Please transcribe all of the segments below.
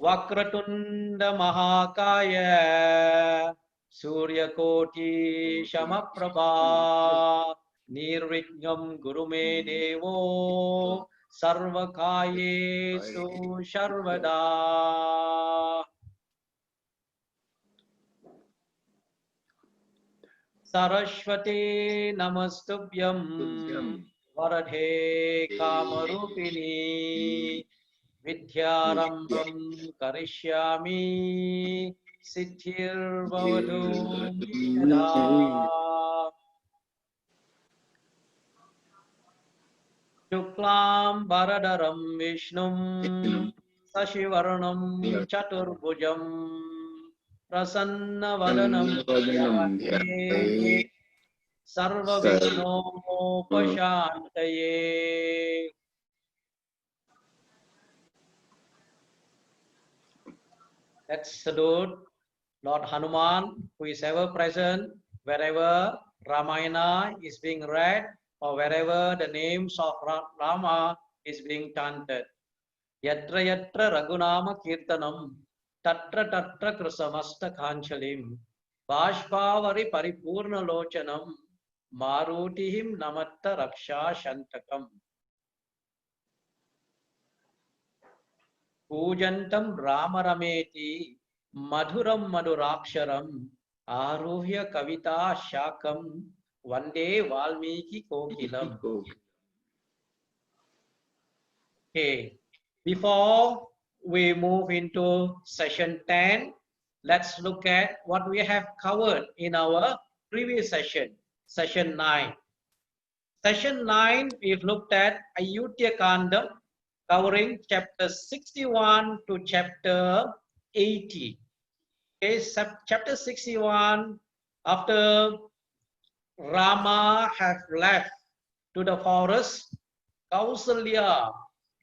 Vakratunda Mahakaya Suryakoti Shamaprabha Nirvignam Gurume Devo Sarvakayesu Sharvada Saraswati Namastubhyam Varadhe Kamarupini Vidyarambam Karishyami Siddhir Bhavatu Yada Shuklam Bharadaram Vishnum Sashivaranam Chaturbhujam Prasanna Vadanam Dhyaye Sarva Vighnopashantaye. Let's salute Lord Hanuman, who is ever present wherever Ramayana is being read or wherever the names of Rama is being chanted. Yatra yatra Raghunama Kirtanam Tatra Tatra Krisamasta Kanchalim Bashpavari Paripurna Lochanam Marutihim Namatta Raksha Shantakam Pujantam Rama Rameti Madhuram Madhuraksharam Aruhya Kavita Shakam Vande Valmiki Kokilam. Okay, before we move into session 10, let's look at what we have covered in our previous session, session 9. Session 9, we've looked at Ayodhya Kandam, covering chapter 61 to chapter 80. Okay, chapter 61, after Rama has left to the forest, Kausalya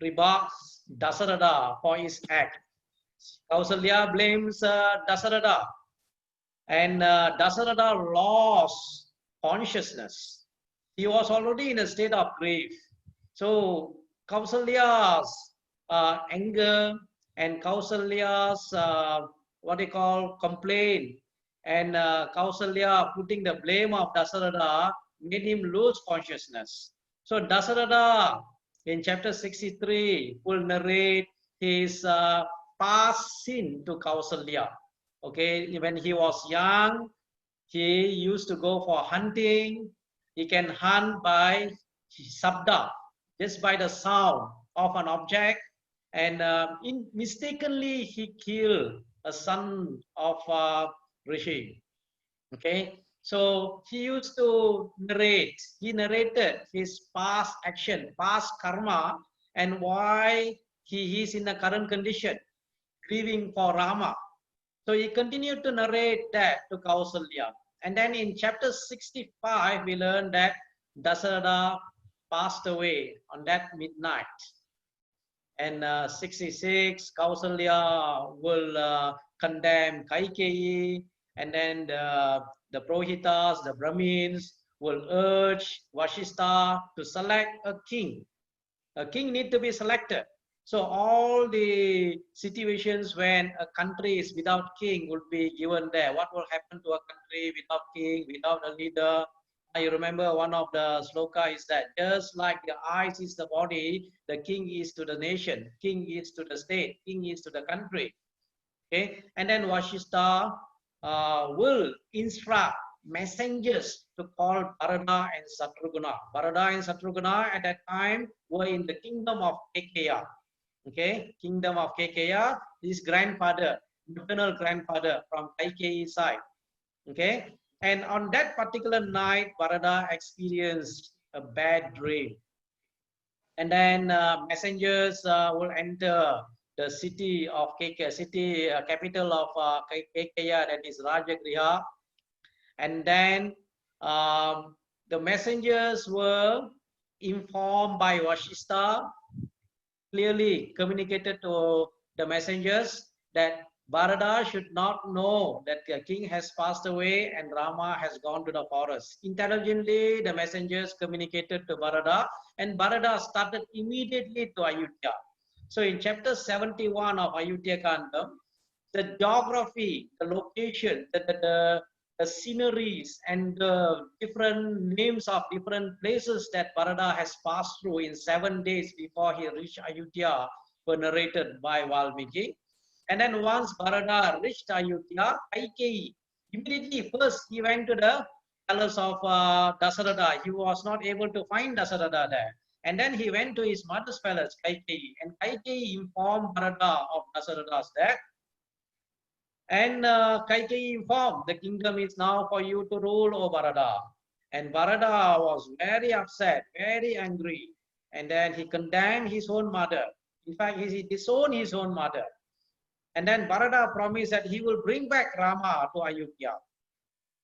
rebuks Dasaratha for his act. Kausalya blames Dasaratha, and Dasaratha lost consciousness. He was already in a state of grief. So Kausalya's anger and Kausalya's what they call complaint and Kausalya putting the blame of Dasaratha made him lose consciousness. So Dasaratha in chapter 63 will narrate his past sin to Kausalya. Okay, when he was young, he used to go for hunting. He can hunt by sabda, just by the sound of an object, and mistakenly he killed a son of Rishi. Okay, so he used to narrate. He narrated his past action, past karma, and why he is in the current condition, grieving for Rama. So he continued to narrate that to Kausalya. And then in chapter 65, we learn that Dasaratha passed away on that midnight. And 66, Kausalya will condemn Kaikeyi, and then the Prohitas, the Brahmins, will urge Vashistha to select a king. A king need to be selected. So all the situations when a country is without king would be given there. What will happen to a country without king, without a leader? You remember one of the sloka is that just like the eyes is the body, the king is to the nation, king is to the state, king is to the country. Okay, and then Vashistha will instruct messengers to call Bharata and Satrughna. Bharata and Satrughna at that time were in the kingdom of Kekeya. Okay, kingdom of Kekeya, his grandfather, maternal grandfather from Kaikeyi side. Okay, and on that particular night, Bharata experienced a bad dream. And then messengers will enter the city of Kekeya, city capital of Kekeya, that is Rajagriha. And then the messengers were informed by Vashistha, clearly communicated to the messengers that Bharata should not know that the king has passed away and Rama has gone to the forest. Intelligently, the messengers communicated to Bharata, and Bharata started immediately to Ayodhya. So in chapter 71 of Ayodhya Kandam, the geography, the location, the sceneries and the different names of different places that Bharata has passed through in 7 days before he reached Ayodhya were narrated by Valmiki. And then once Bharata reached Ayodhya, Kaikeyi, immediately first he went to the palace of Dasaratha. He was not able to find Dasaratha there. And then he went to his mother's palace, Kaikeyi. And Kaikeyi informed Bharata of Dasaratha's death. And Kaikeyi informed, the kingdom is now for you to rule, O Bharata. And Bharata was very upset, very angry. And then he condemned his own mother. In fact, he disowned his own mother. And then Bharata promised that he will bring back Rama to Ayodhya.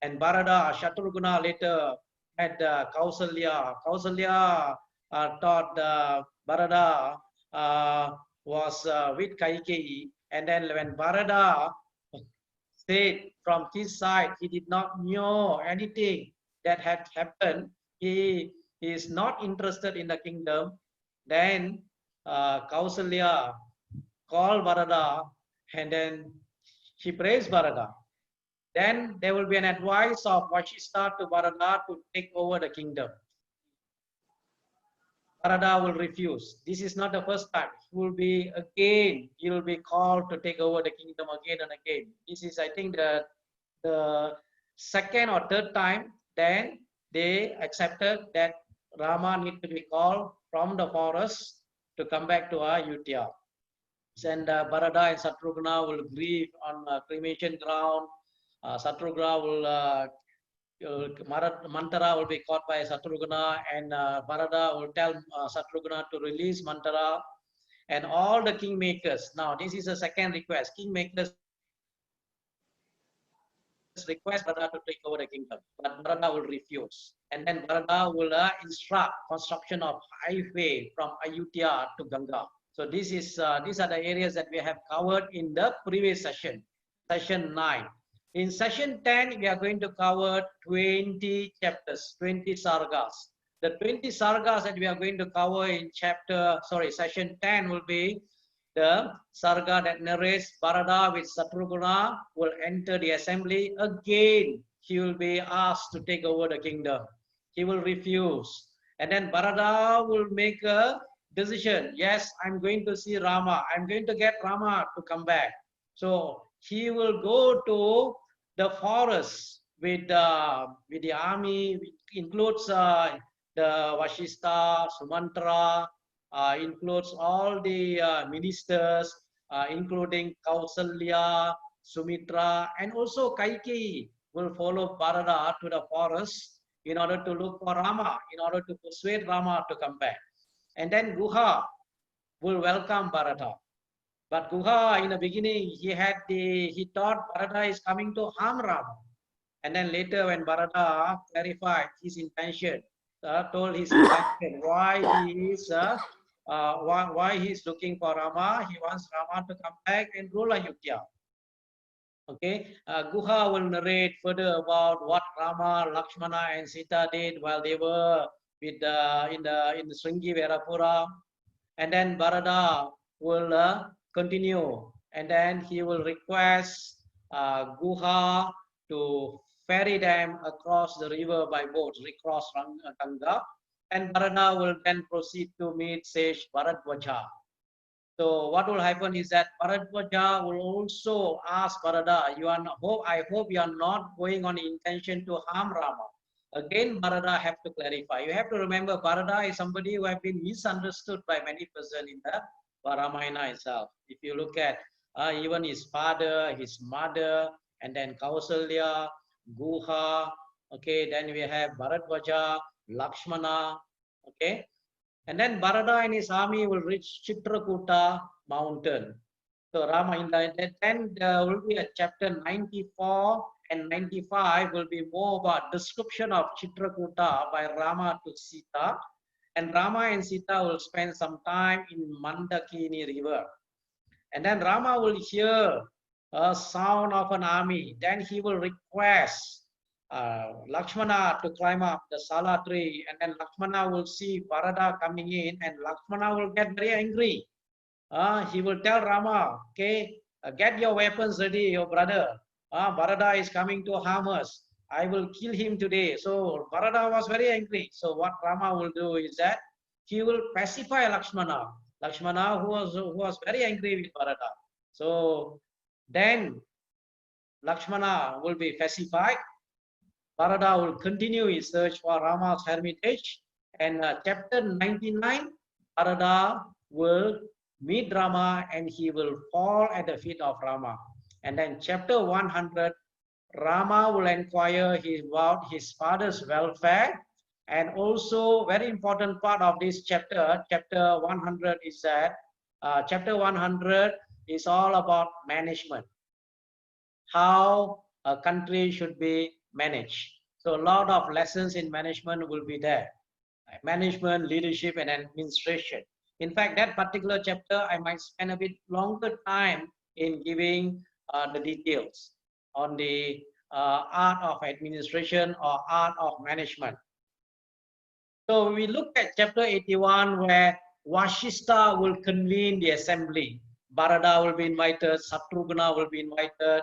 And Bharata, Shatrughna later had Kausalya. Kausalya taught Bharata was with Kaikeyi. And then when Bharata said from his side, he did not know anything that had happened. He is not interested in the kingdom. Then Kausalya called Bharata and then she praised Bharata. Then there will be an advice of Vashishta to Bharata to take over the kingdom. Bharata will refuse. This is not the first time. He will be called to take over the kingdom again and again. This is, I think, the second or third time. Then they accepted that Rama need to be called from the forest to come back to Ayodhya. And Bharata and Shatrughna will grieve on cremation ground. Shatrughna will Mantara will be caught by Shatrughna, and Bharata will tell Shatrughna to release Mantara, and all the kingmakers. Now, this is a second request. Kingmakers request Bharata to take over the kingdom, but Bharata will refuse. And then Bharata will instruct construction of highway from Ayodhya to Ganga. So this is these are the areas that we have covered in the previous session, session 9. In session 10, we are going to cover 20 chapters, 20 sargas. The 20 sargas that we are going to cover in session 10 will be the sarga that narrates Bharata with Shatrughna will enter the assembly. Again, he will be asked to take over the kingdom. He will refuse. And then Bharata will make a decision. Yes, I'm going to see Rama. I'm going to get Rama to come back. So he will go to the forest with the army, which includes the Vashishta, Sumantra, includes all the ministers, including Kausalya, Sumitra, and also Kaikeyi will follow Bharata to the forest in order to look for Rama, in order to persuade Rama to come back. And then Guha will welcome Bharata. But Guha, in the beginning, he thought Bharata is coming to harm Rama. And then later, when Bharata clarified his intention, told his intention why he is looking for Rama, he wants Rama to come back and rule Ayodhya. Okay, Guha will narrate further about what Rama, Lakshmana, and Sita did while they were with in the Sringi Verapura, and then Bharata will continue, and then he will request Guha to ferry them across the river by boat, recross Ganga, and Bharata will then proceed to meet sage Bharadwaja. So what will happen is that Bharadwaja will also ask Bharata, I hope you are not going on intention to harm Rama. Again, Bharata have to clarify. You have to remember, Bharata is somebody who have been misunderstood by many persons in the Ramayana itself. If you look at even his father, his mother, and then Kausalya, Guha, okay, then we have Bharadwaja, Lakshmana, okay. And then Bharata and his army will reach Chitrakuta mountain. So Rama, then there will be a chapter 94 and 95 will be more about description of Chitrakuta by Rama to Sita. And Rama and Sita will spend some time in Mandakini river. And then Rama will hear a sound of an army. Then he will request Lakshmana to climb up the Sala tree, and then Lakshmana will see Bharata coming in, and Lakshmana will get very angry. He will tell Rama, okay, get your weapons ready, your brother. Bharata is coming to harm us. I will kill him today. So Bharata was very angry. So what Rama will do is that he will pacify Lakshmana. Lakshmana, who was very angry with Bharata. So then Lakshmana will be pacified. Bharata will continue his search for Rama's hermitage. And chapter 99, Bharata will meet Rama and he will fall at the feet of Rama. And then chapter 100, Rama will inquire about his father's welfare. And also very important part of this chapter, chapter 100 is that chapter 100 is all about management, how a country should be managed. So a lot of lessons in management will be there. Management, leadership, and administration. In fact, that particular chapter, I might spend a bit longer time in giving the details on the art of administration or art of management. So we look at chapter 81 where Vashishta will convene the assembly. Bharata will be invited, Satrughna will be invited.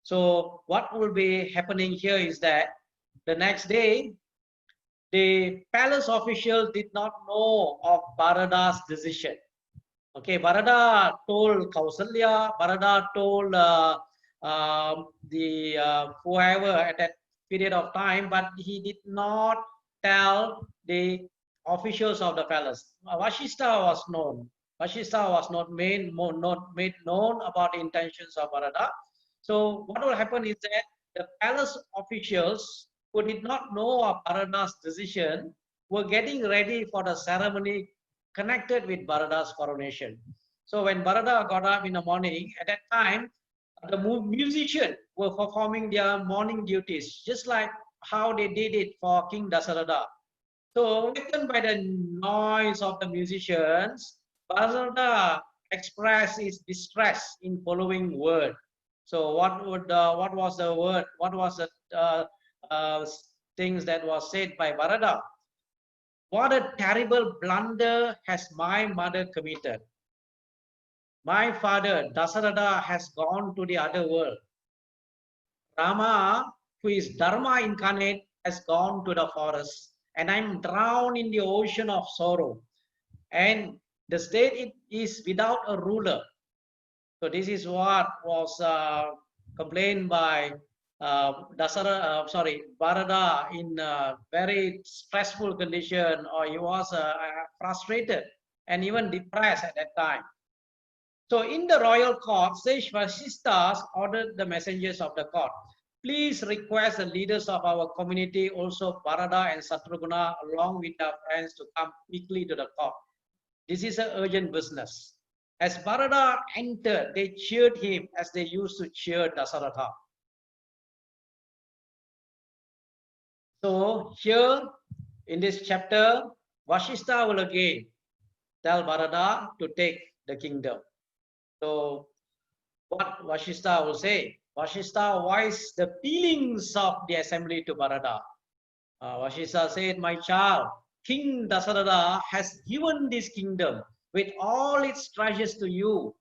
So what will be happening here is that the next day, the palace official did not know of Bharata's decision. Okay, Bharata told Kausalya, Bharata told whoever at that period of time, but he did not tell the officials of the palace. Vashishta was known. Vashishta was not made known about the intentions of Bharata. So what will happen is that the palace officials who did not know of Bharata's decision were getting ready for the ceremony connected with Bharata's coronation. So when Bharata got up in the morning, at that time, the musicians were performing their morning duties, just like how they did it for King Dasaratha. So, awakened by the noise of the musicians, Bharata expressed his distress in following word. So, what was the word? What was the things that was said by Bharata? What a terrible blunder has my mother committed. My father, Dasaratha, has gone to the other world. Rama, who is Dharma incarnate, has gone to the forest. And I'm drowned in the ocean of sorrow. And the state is without a ruler. So this is what was complained by Bharata in a very stressful condition, or he was frustrated and even depressed at that time. So in the royal court, Sage Vasistas ordered the messengers of the court, please request the leaders of our community, also Bharata and Satrughna, along with their friends, to come quickly to the court. This is an urgent business. As Bharata entered, they cheered him as they used to cheer Dasaratha. So here in this chapter, Vashishta will again tell Bharata to take the kingdom. So what Vashishta will say? Vashishta voiced the feelings of the assembly to Bharata. Vashishta said, my child, King Dasaratha has given this kingdom with all its treasures to you.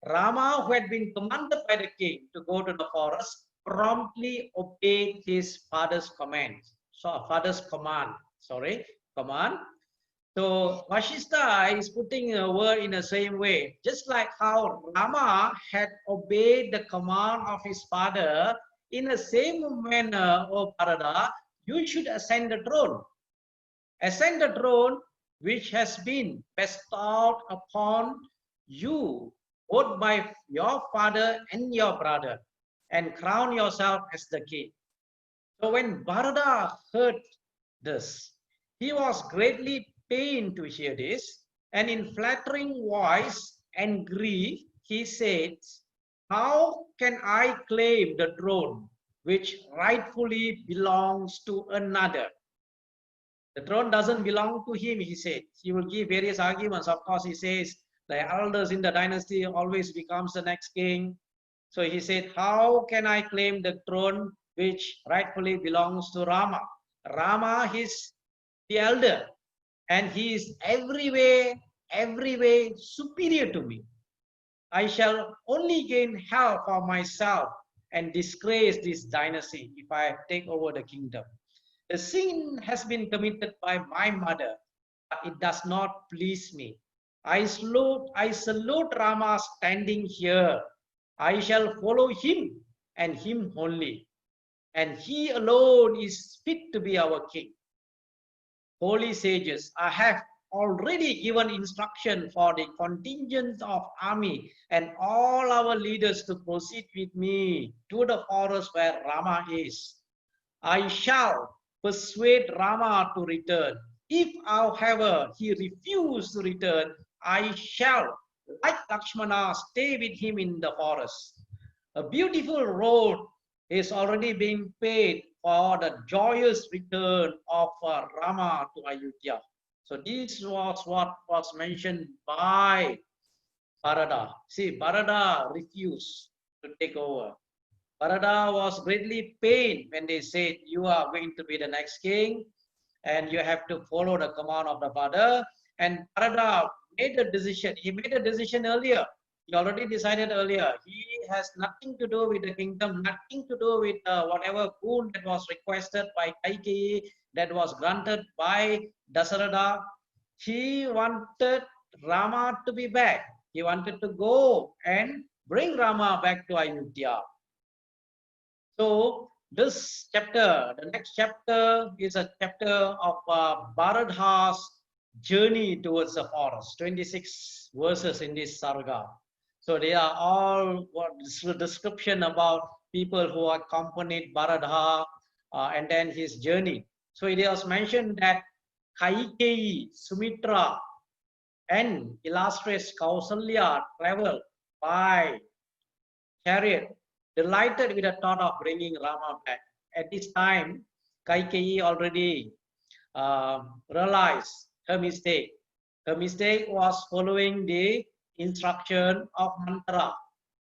Rama, who had been commanded by the king to go to the forest, promptly obeyed his father's command. So command. So Vashishta is putting a word in the same way, just like how Rama had obeyed the command of his father. In the same manner, O Bharata, you should ascend the throne. Ascend the throne which has been bestowed upon you both by your father and your brother, and crown yourself as the king. So when Bharata heard this, he was greatly pained to hear this, and in flattering voice and grief, he said, how can I claim the throne which rightfully belongs to another? The throne doesn't belong to him, he said. He will give various arguments. Of course, he says the elders in the dynasty always becomes the next king. So he said, how can I claim the throne which rightfully belongs to Rama? Rama is the elder, and he is every way every way superior to me. I shall only gain help for myself and disgrace this dynasty if I take over the kingdom. The sin has been committed by my mother, but it does not please me. I salute Rama standing here. I shall follow him and him only, and he alone is fit to be our king. Holy sages, I have already given instruction for the contingent of army and all our leaders to proceed with me to the forest where Rama is. I shall persuade Rama to return. If, however, he refuses to return, I shall, like Lakshmana, stay with him in the forest. A beautiful road is already being paid for the joyous return of Rama to Ayodhya. So this was what was mentioned by Bharata. See, Bharata refused to take over. Bharata was greatly pained when they said, you are going to be the next king and you have to follow the command of the father. And Bharata made a decision. He made a decision earlier. He already decided earlier. He has nothing to do with the kingdom, nothing to do with whatever boon that was requested by Kaikeyi, that was granted by Dasaratha. He wanted Rama to be back. He wanted to go and bring Rama back to Ayodhya. So this chapter, the next chapter is a chapter of Bharatha's journey towards the forest. 26 verses in this sarga. So they are all what description about people who accompanied Bharatha and then his journey. So it was mentioned that Kaikeyi, Sumitra, and illustrious Kausalya traveled by chariot, delighted with the thought of bringing Rama back. At this time, Kaikeyi already realized her mistake. Her mistake was following the instruction of mantra.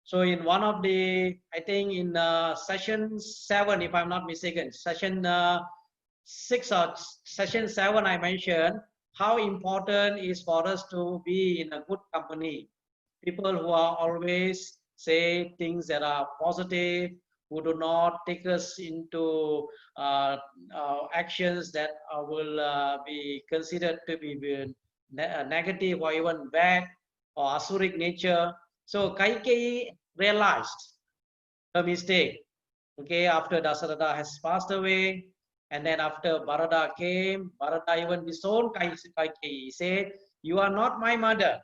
So in one of the, I think in session 7, if I'm not mistaken, session 6 or session 7, I mentioned how important is for us to be in a good company. People who are always say things that are positive, who do not take us into actions that will be considered to be negative or even bad or asuric nature. So Kaikeyi realized her mistake. Okay, after Dasaratha has passed away, and then after Bharata came, Bharata even disowned Kaikeyi. He said, "You are not my mother."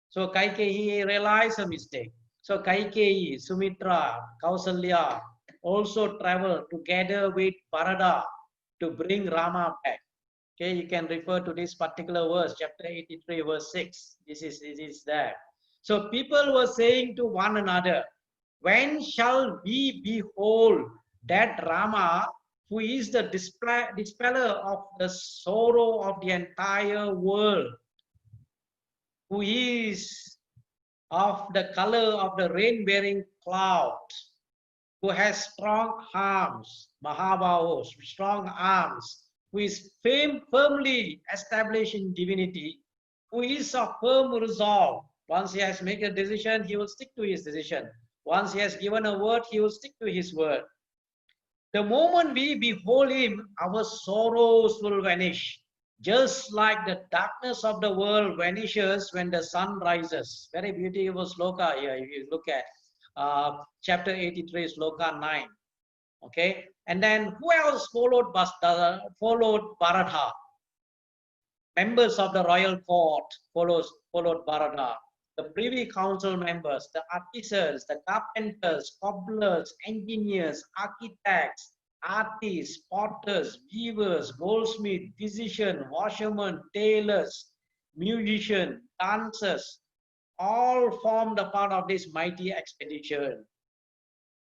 So Kaikeyi realized a mistake. So Kaikeyi, Sumitra, Kausalya also traveled together with Bharata to bring Rama back. Okay, you can refer to this particular verse, chapter 83, verse 6. This is there. So people were saying to one another, when shall we behold that Rama, who is the dispeller of the sorrow of the entire world, who is of the color of the rain-bearing cloud, who has strong arms, Mahabahos, strong arms, who is firmly established in divinity, who is of firm resolve. Once he has made a decision, he will stick to his decision. Once he has given a word, he will stick to his word. The moment we behold him, our sorrows will vanish, just like the darkness of the world vanishes when the sun rises. Very beautiful sloka here, if you look at chapter 83, sloka 9. Okay, and then who else followed Bharatha? Members of the royal court followed Bharata. The privy council members, the artisans, the carpenters, cobblers, engineers, architects, artists, potters, weavers, goldsmiths, physicians, washermen, tailors, musicians, dancers, all formed a part of this mighty expedition.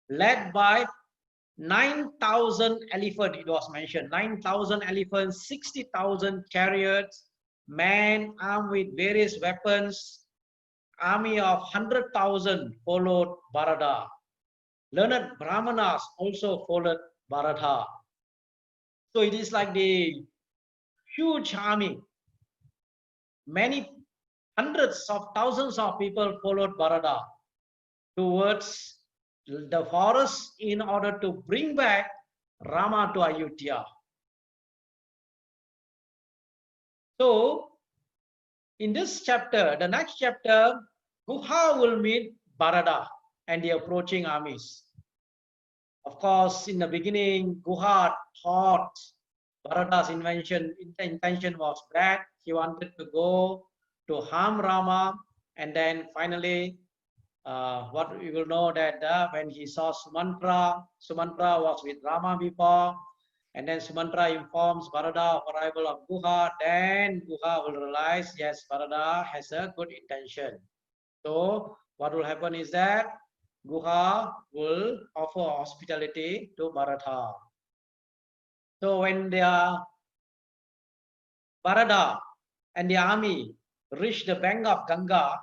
Led by 9,000 elephants, it was mentioned, 9,000 elephants, 60,000 chariots, men armed with various weapons, army of 100,000 followed Bharata. Learned Brahmanas also followed Bharata. So it is like the huge army. Many hundreds of thousands of people followed Bharata towards the forest in order to bring back Rama to Ayodhya. So, in this chapter, the next chapter, Guha will meet Bharata and the approaching armies. Of course, in the beginning, Guha thought Bharata's intention was bad. He wanted to go to harm Rama, and then finally, what we will know that when he saw Sumantra was with Rama before, and then Sumantra informs Bharata of arrival of Guha. Then Guha will realize, yes, Bharata has a good intention. So what will happen is that Guha will offer hospitality to Bharata. So when Bharata and the army reached the bank of Ganga,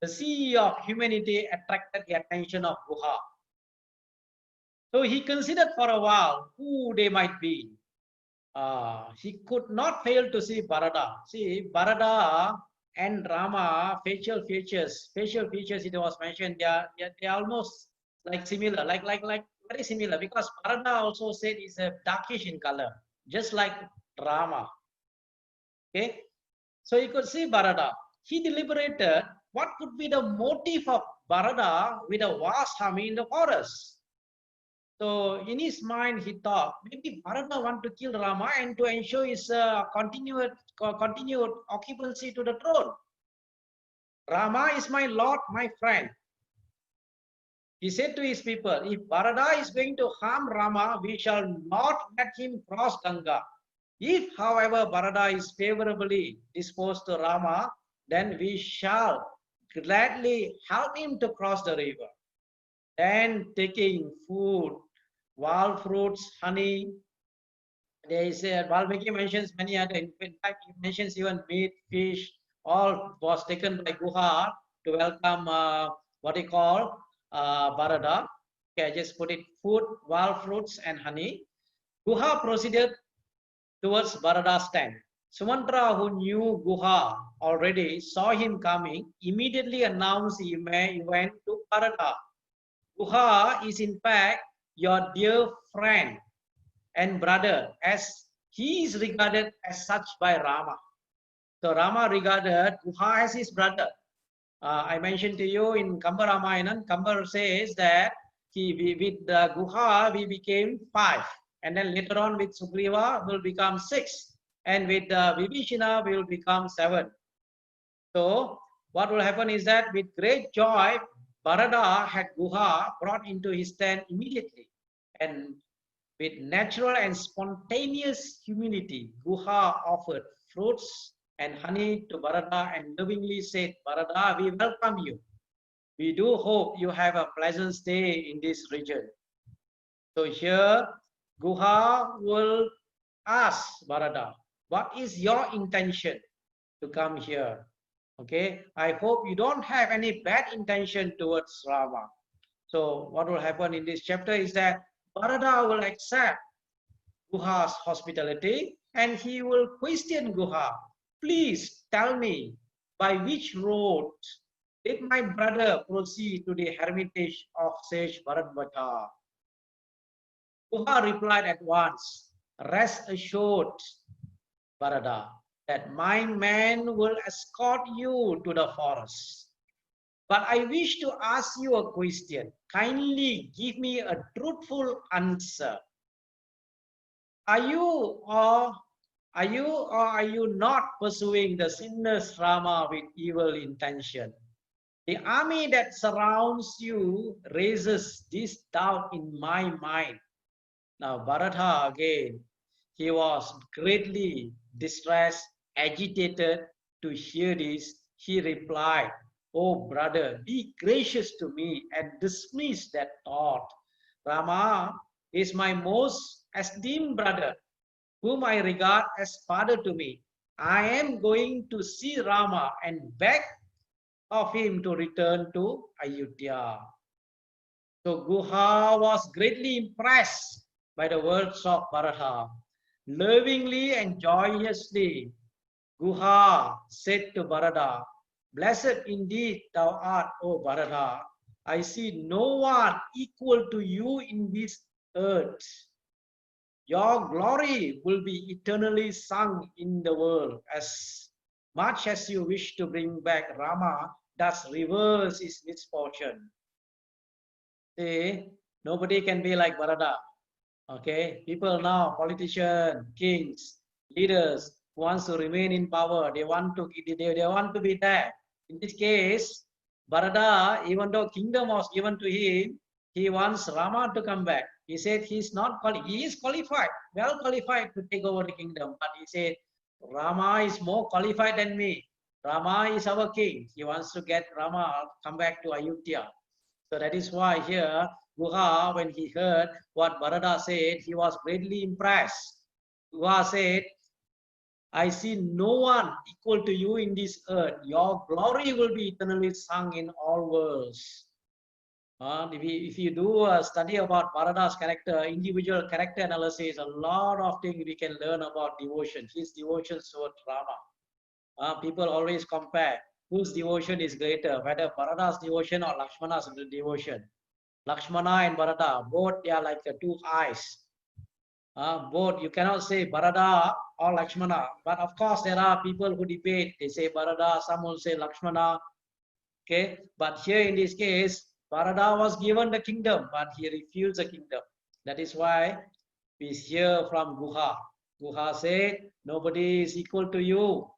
the sea of humanity attracted the attention of Guha. So he considered for a while who they might be. He could not fail to see Bharata. See, Bharata and Rama, facial features, it was mentioned, they are almost like similar, like very similar, because Bharata also said is a darkish in color, just like Rama. Okay, so you could see Bharata. He deliberated what could be the motive of Bharata with a vast army in the forest. So in his mind, he thought maybe Bharata want to kill Rama and to ensure his continued occupancy to the throne. Rama is my lord, my friend. He said to his people, if Bharata is going to harm Rama, we shall not let him cross Ganga. If, however, Bharata is favorably disposed to Rama, then we shall gladly help him to cross the river. Then taking food, wild fruits, honey. There is Valmiki mentions many other. In fact, he mentions even meat, fish. All was taken by Guha to welcome what he call Bharata. Okay, I just put it: food, wild fruits, and honey. Guha proceeded towards Bharata's tent. Sumantra, who knew Guha already, saw him coming. Immediately announced he went to Bharata. Guha is in fact your dear friend and brother, as he is regarded as such by Rama. So Rama regarded Guha as his brother. I mentioned to you in Kamba Ramayana, Kamba says that with Guha we became 5, and then later on with Sugriva will become 6, and with Vibhishana we will become 7. So what will happen is that with great joy, Bharata had Guha brought into his tent immediately, and with natural and spontaneous humility, Guha offered fruits and honey to Bharata and lovingly said, Bharata, we welcome you. We do hope you have a pleasant stay in this region. So here, Guha will ask Bharata, what is your intention to come here? Okay, I hope you don't have any bad intention towards Rama. So what will happen in this chapter is that Bharata will accept Guha's hospitality and he will question Guha. Please tell me, by which road did my brother proceed to the hermitage of sage Bharadvaja? Guha replied at once, rest assured, Bharata, that my man will escort you to the forest. But I wish to ask you a question. Kindly give me a truthful answer. Are you not pursuing the sinless Rama with evil intention? The army that surrounds you raises this doubt in my mind. Now Bharata again, he was greatly distressed, agitated to hear this. He replied, oh brother, be gracious to me and dismiss that thought. Rama is my most esteemed brother, whom I regard as father to me. I am going to see Rama and beg of him to return to Ayodhya. So Guha was greatly impressed by the words of Bharata. Lovingly and joyously, Guha said to Bharata, "Blessed indeed thou art, O Bharata. I see no one equal to you in this earth. Your glory will be eternally sung in the world. As much as you wish to bring back Rama, thus reverse his misfortune." See, nobody can be like Bharata. Okay, people now, politicians, kings, leaders who wants to remain in power, they want to be there. In this case, Bharata, even though kingdom was given to him, he wants Rama to come back. He said he's not he is qualified, well qualified to take over the kingdom, but he said Rama is more qualified than me. Rama is our king. He wants to get Rama come back to Ayodhya. So that is why here Guha, when he heard what Bharata said, he was greatly impressed. Guha said, "I see no one equal to you in this earth. Your glory will be eternally sung in all worlds." If you do a study about Bharata's character, individual character analysis, a lot of things we can learn about devotion, his devotion toward Rama. People always compare whose devotion is greater, whether Bharata's devotion or Lakshmana's devotion. Lakshmana and Bharata, both they are like the two eyes. Both, you cannot say Bharata or Lakshmana. But of course, there are people who debate. They say Bharata, some will say Lakshmana. Okay, but here in this case, Bharata was given the kingdom, but he refused the kingdom. That is why we hear from Guha. Guha said, "Nobody is equal to you.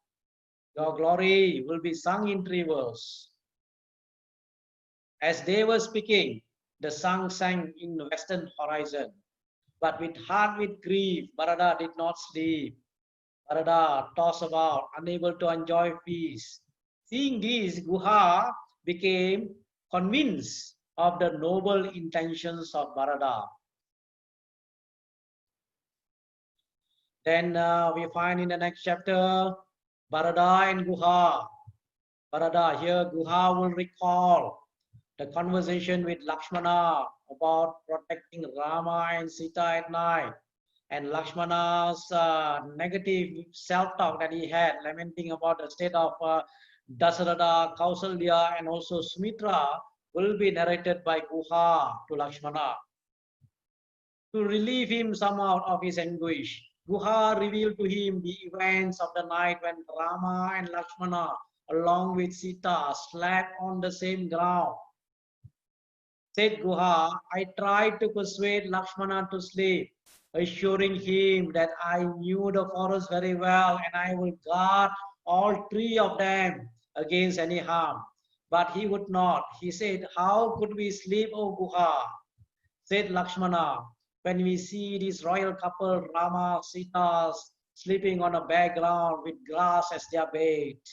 Your glory will be sung in three worlds." As they were speaking, the sun sank in the western horizon. But with heart with grief, Bharata did not sleep. Bharata tossed about, unable to enjoy peace. Seeing this, Guha became convinced of the noble intentions of Bharata. Then we find in the next chapter, Bharata and Guha. Bharata, here Guha will recall the conversation with Lakshmana about protecting Rama and Sita at night, and Lakshmana's negative self-talk that he had, lamenting about the state of Dasaratha, Kausalya, and also Sumitra, will be narrated by Guha to Lakshmana. To relieve him somehow of his anguish, Guha revealed to him the events of the night when Rama and Lakshmana, along with Sita, slept on the same ground. Said Guha, "I tried to persuade Lakshmana to sleep, assuring him that I knew the forest very well and I will guard all three of them against any harm. But he would not. He said, 'How could we sleep, O Guha?' Said Lakshmana, 'When we see this royal couple, Rama, Sita, sleeping on a background with grass as their bed.'"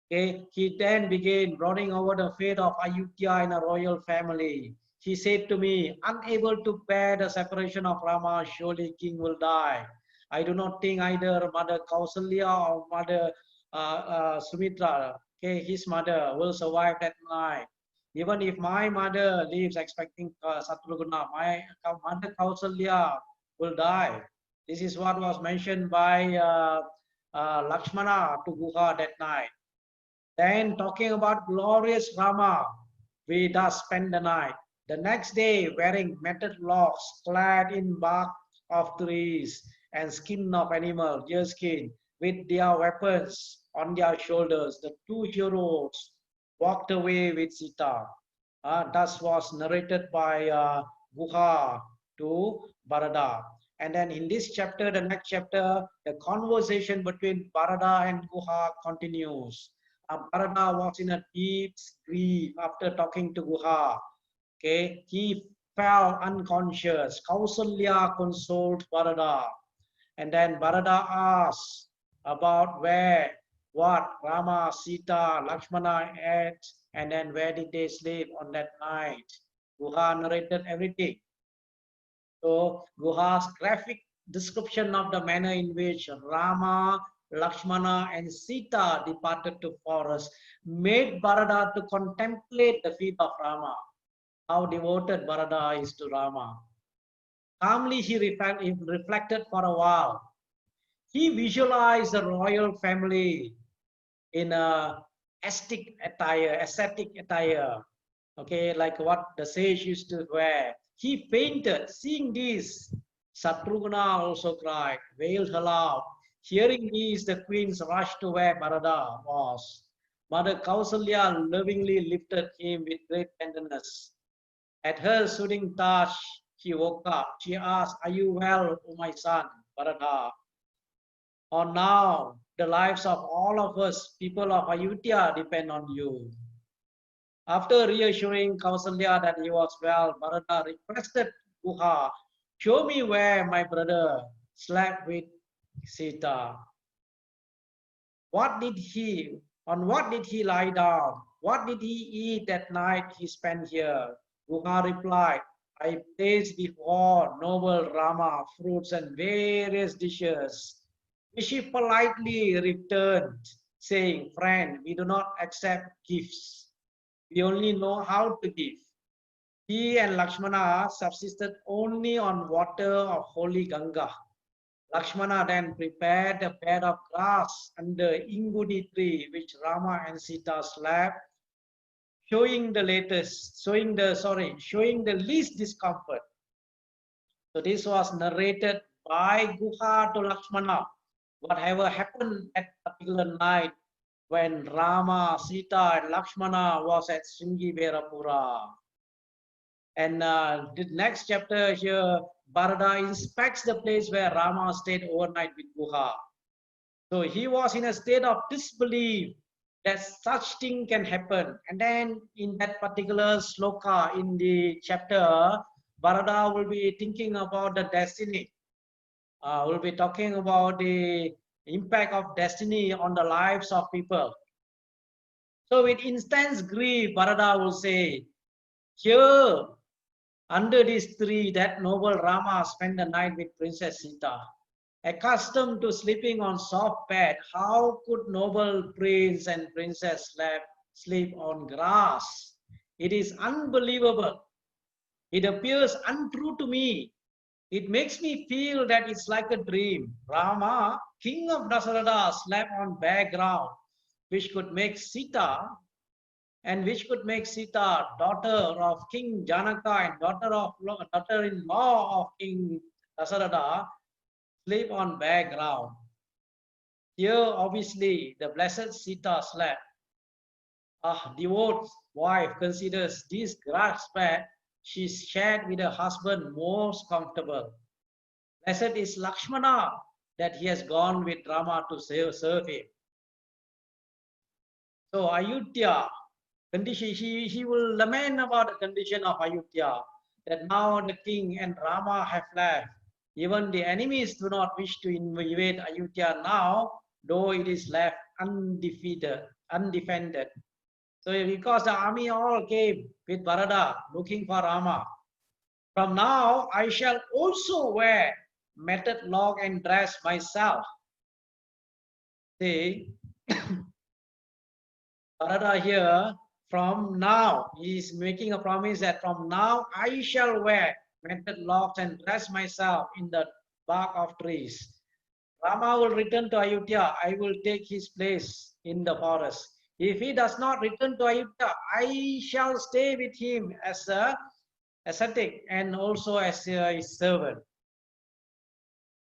Okay, he then began brooding over the fate of Ayodhya in a royal family. He said to me, "Unable to bear the separation of Rama, surely king will die. I do not think either Mother Kausalya or Mother Sumitra, okay, his mother, will survive that night. Even if my mother lives expecting Satrughna, my mother Kausalya will die." This is what was mentioned by Lakshmana to Guha that night. Then talking about glorious Rama, we thus spend the night. The next day, wearing matted locks, clad in bark of trees and skin of animal, deer skin, with their weapons on their shoulders, the two heroes walked away with Sita. Thus was narrated by Guha to Bharata. And then in this chapter, the next chapter, the conversation between Bharata and Guha continues. Bharata was in a deep grief after talking to Guha. Okay, he fell unconscious. Kausalya consoled Bharata. And then Bharata asked about where, what Rama, Sita, Lakshmana ate, and then where did they sleep on that night. Guha narrated everything. So Guha's graphic description of the manner in which Rama, Lakshmana, and Sita departed to forest made Bharata to contemplate the feet of Rama. How devoted Bharata is to Rama. Calmly he reflected for a while. He visualized the royal family in a ascetic attire, okay, like what the sage used to wear. He fainted. Seeing this, Satrughna also cried, wailed aloud. Hearing these, the queens rushed to where Bharata was. Mother Kausalya lovingly lifted him with great tenderness. At her soothing touch, he woke up. She asked, "Are you well, O my son, Bharata? Or now the lives of all of us, people of Ayodhya, depend on you." After reassuring Kausalya that he was well, Bharata requested Guha, "Show me where my brother slept with Sita. What did he, on what did he lie down? What did he eat that night he spent here?" Guha replied, "I placed before noble Rama fruits and various dishes, which she politely returned, saying, 'Friend, we do not accept gifts. We only know how to give.' He and Lakshmana subsisted only on water of holy Ganga. Lakshmana then prepared a bed of grass under Ingudi tree, which Rama and Sita slept, showing the least discomfort. So this was narrated by Guha to Lakshmana. Whatever happened that particular night when Rama, Sita, and Lakshmana was at Sringi Verapura. And the next chapter here, Bharata inspects the place where Rama stayed overnight with Guha. So he was in a state of disbelief that such thing can happen. And then in that particular sloka in the chapter, Bharata will be thinking about the destiny. We'll be talking about the impact of destiny on the lives of people. So with intense grief, Bharata will say, "Here, under this tree, that noble Rama spent the night with Princess Sita. Accustomed to sleeping on soft bed, how could noble prince and princess sleep on grass? It is unbelievable. It appears untrue to me. It makes me feel that it's like a dream. Rama, king of Dasarada, slept on bare ground, which could make Sita daughter of King Janaka and daughter-in-law of King Dasarada, sleep on bare ground. Here, obviously, the blessed Sita slept. A devout wife considers this grass bed she shared with her husband most comfortable. Blessed is Lakshmana that he has gone with Rama to serve him. So Ayodhya, condition, he will lament about the condition of Ayodhya, that now the king and Rama have left. Even the enemies do not wish to invade Ayodhya now, though it is left undefended. So because the army all came with Bharata looking for Rama, from now I shall also wear matted log and dress myself. See, Bharata here, from now, he is making a promise that from now I shall wear matted locks and dress myself in the bark of trees. Rama will return to Ayodhya. I will take his place in the forest. If he does not return to Ayodhya, I shall stay with him as a ascetic and also as his servant.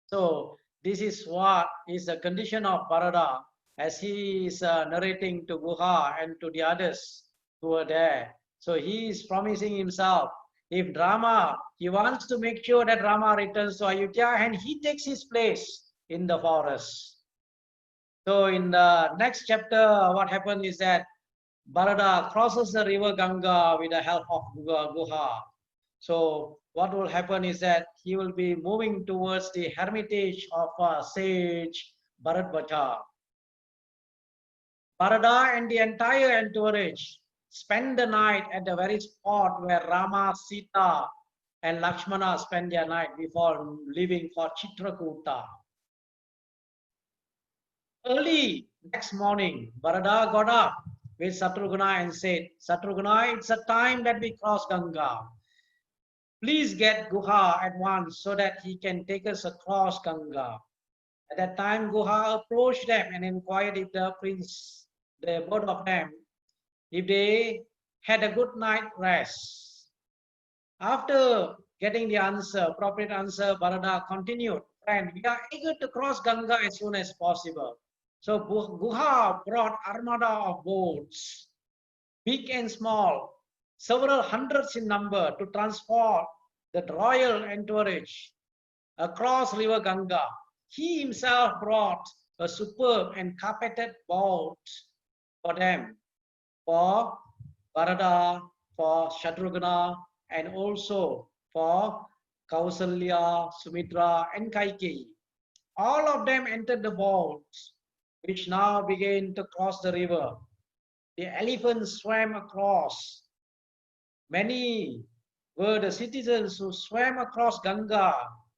So this is what is the condition of Bharata as he is narrating to Guha and to the others who are there. So he is promising himself, if Rama, he wants to make sure that Rama returns to Ayodhya and he takes his place in the forest. So in the next chapter, what happened is that Bharata crosses the river Ganga with the help of Guha. So what will happen is that he will be moving towards the hermitage of sage Bharadvaja. Bharata and the entire entourage spend the night at the very spot where Rama, Sita, and Lakshmana spend their night before leaving for Chitrakuta. Early next morning, Bharata got up with Satrughna and said, "Satrughna, it's a time that we cross Ganga. Please get Guha at once so that he can take us across Ganga." At that time, Guha approached them and inquired if both of them, if they had a good night rest. After getting the answer, appropriate answer, Bharata continued, friend, we are eager to cross Ganga as soon as possible. So Guha brought armada of boats, big and small, several hundreds in number, to transport the royal entourage across river Ganga. He himself brought a superb and carpeted boat for them, for Bharata, for Shatrughna, and also for Kausalya, Sumitra, and Kaikeyi. All of them entered the boats, which now began to cross the river. The elephants swam across. Many were the citizens who swam across Ganga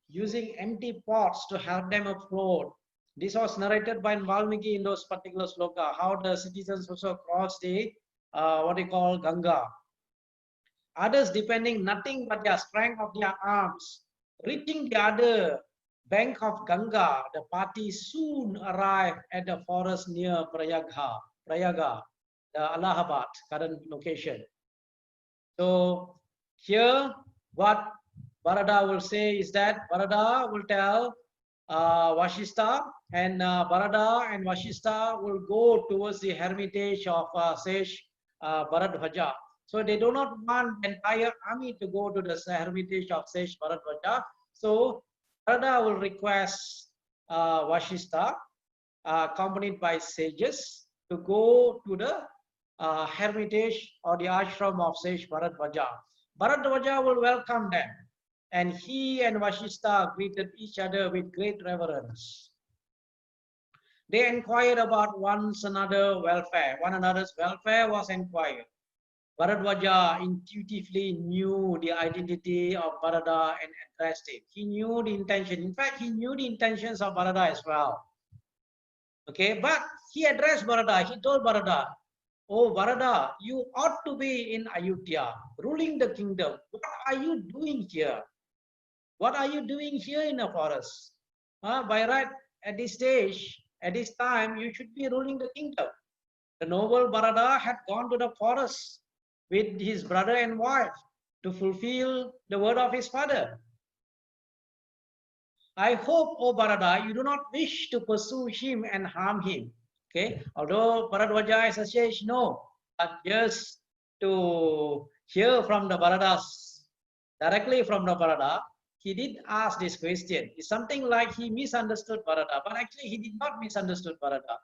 using empty pots to help them afloat. This was narrated by Valmiki in those particular sloka, how the citizens also crossed the what they call Ganga. Others depending nothing but their strength of their arms. Reaching the other bank of Ganga, the party soon arrived at the forest near Prayaga, the Allahabad current location. So here, what Bharata will say is that Bharata will tell Vashista, and Bharata and Vashista will go towards the hermitage of Sage Bharadwaja. So they do not want the entire army to go to the hermitage of Sage Bharadwaja. So Bharata will request Vashista, accompanied by sages, to go to the hermitage or the ashram of Sage Bharadwaja. Bharadwaja will welcome them, and he and Vashista greeted each other with great reverence. They inquired about one another's welfare was inquired. Bharadwaja intuitively knew the identity of Bharata and addressed it. He knew the intention. In fact, he knew the intentions of Bharata as well. Okay, but he addressed Bharata. He told Bharata, "Oh, Bharata, you ought to be in Ayodhya, ruling the kingdom. What are you doing here? What are you doing here in the forest? By right, at this stage, at this time, you should be ruling the kingdom." The noble Bharata had gone to the forest with his brother and wife to fulfill the word of his father. I hope, O Bharata, you do not wish to pursue him and harm him. Okay, although Bharadwaja is a sage, no, but just to hear from the Bharatas, directly from the Bharata, he did ask this question. It's something like he misunderstood Bharata, but actually he did not misunderstood Bharata.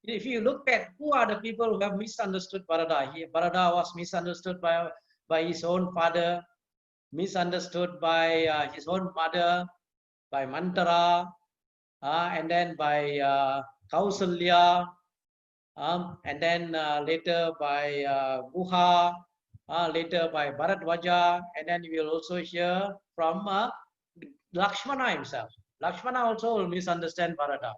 If you look at who are the people who have misunderstood Bharata, Bharata was misunderstood by his own father, misunderstood by his own mother, by Mantara, and then by Kausalya, and then later by Guha, later by Bharadwaja, and then we will also hear from Lakshmana himself. Lakshmana also will misunderstand Bharata.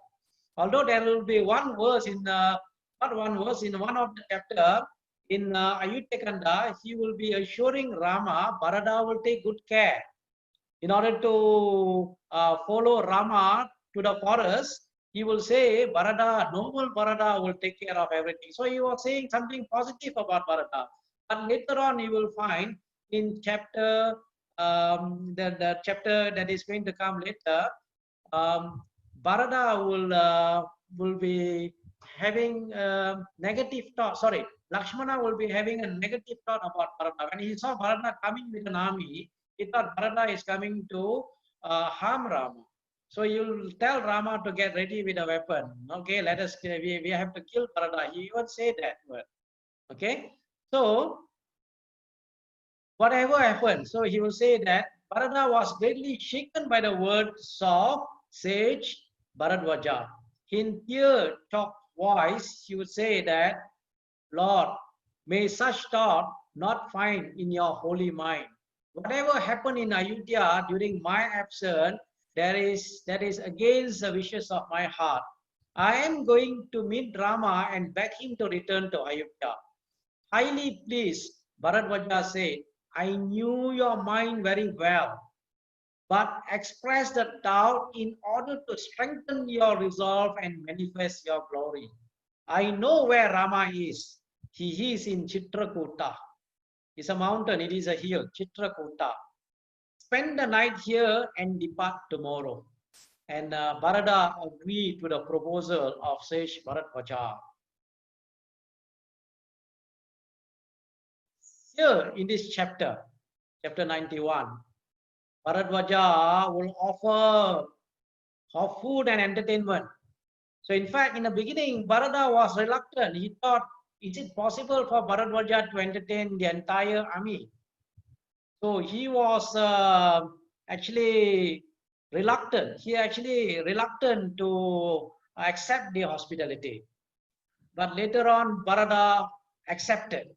Although there will be one verse in, not one verse, in one of the chapter, in Ayodhya Kanda, he will be assuring Rama, Bharata will take good care. In order to follow Rama to the forest, he will say, Bharata, noble Bharata will take care of everything. So he was saying something positive about Bharata. But later on, you will find in chapter, the chapter that is going to come later, Bharata will be having negative thought. Sorry, Lakshmana will be having a negative thought about Bharata. When he saw Bharata coming with an army, he thought Bharata is coming to harm Rama. So you'll tell Rama to get ready with a weapon. Okay, let us, we have to kill Bharata. He even said that word. Okay, so whatever happened, so he will say that Bharata was greatly shaken by the words of sage Bharadwaja. In tear-choked voice, he would say that, Lord, may such thought not find in your holy mind. Whatever happened in Ayodhya during my absence, that is against the wishes of my heart. I am going to meet Rama and beg him to return to Ayodhya. Highly pleased, Bharadwaja said, I knew your mind very well. but express the doubt in order to strengthen your resolve and manifest your glory. I know where Rama is. He is in Chitrakuta. It's a mountain, it is a hill, Chitrakuta. Spend the night here and depart tomorrow. And Bharata agreed to the proposal of Sage Bharadwaja. Here in this chapter, chapter 91, Bharadwaja will offer food and entertainment. So in fact, in the beginning, Bharata was reluctant. He thought, is it possible for Bharadwaja to entertain the entire army? So he was actually reluctant. He actually reluctant to accept the hospitality. But later on, Bharata accepted.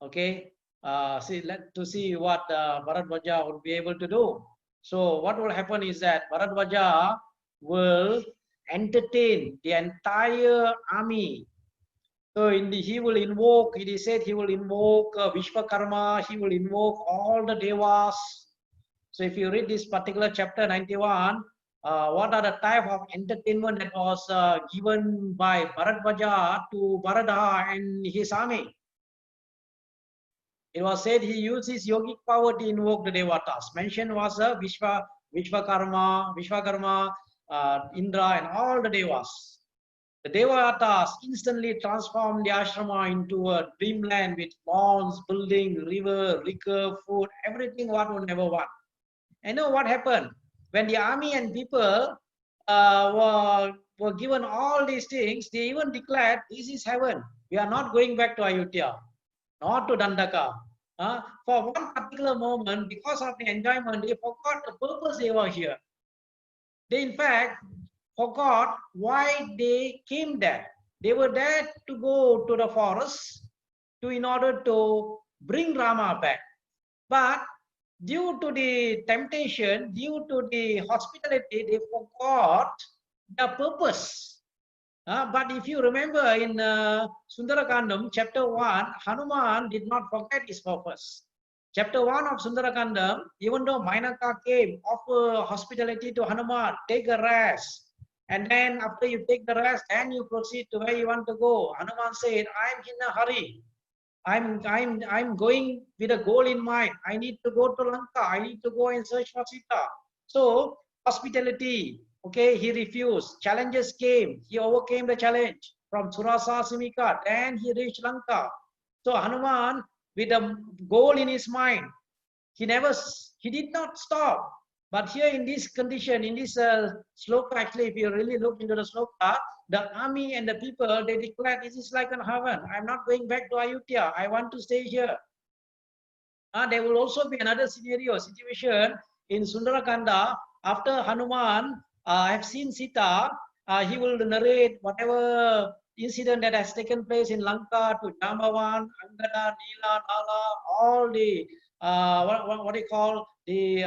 Okay, to see what Bharadwaja would be able to do. So what will happen is that Bharadwaja will entertain the entire army. So he will invoke, it is said he will invoke Vishwakarma, he will invoke all the devas. So if you read this particular chapter 91, what are the type of entertainment that was given by Bharadwaja to Bharata and his army? It was said he used his yogic power to invoke the devatas. Mentioned was Vishwakarma, Indra, and all the devas. The devatas instantly transformed the ashrama into a dreamland with lawns, building, river, liquor, food, everything what one ever want. And know what happened? When the army and people were given all these things, they even declared, this is heaven. We are not going back to Ayodhya, not to Dandaka. For one particular moment, because of the enjoyment, they forgot the purpose they were here. They, in fact, forgot why they came there. They were there to go to the forest in order to bring Rama back. But due to the temptation, due to the hospitality, they forgot their purpose. But if you remember in Sundarakandam, chapter 1, Hanuman did not forget his purpose. Chapter 1 of Sundarakandam, even though Mainaka came, offer hospitality to Hanuman, take a rest. And then after you take the rest, then you proceed to where you want to go. Hanuman said, I'm in a hurry. I'm going with a goal in mind. I need to go to Lanka. I need to go and search for Sita. So hospitality, okay, he refused. Challenges came. He overcame the challenge from Surasa Simika. Then he reached Lanka. So Hanuman, with a goal in his mind, he did not stop. But here in this condition, in this sloka, actually, if you really look into the sloka, the army and the people, they declared, this is like an heaven. I'm not going back to Ayodhya. I want to stay here. There will also be another situation in Sundarakanda. After Hanuman have seen Sita, he will narrate whatever incident that has taken place in Lanka to Jambavan, Angada, Nila, Nala, all the what do you call the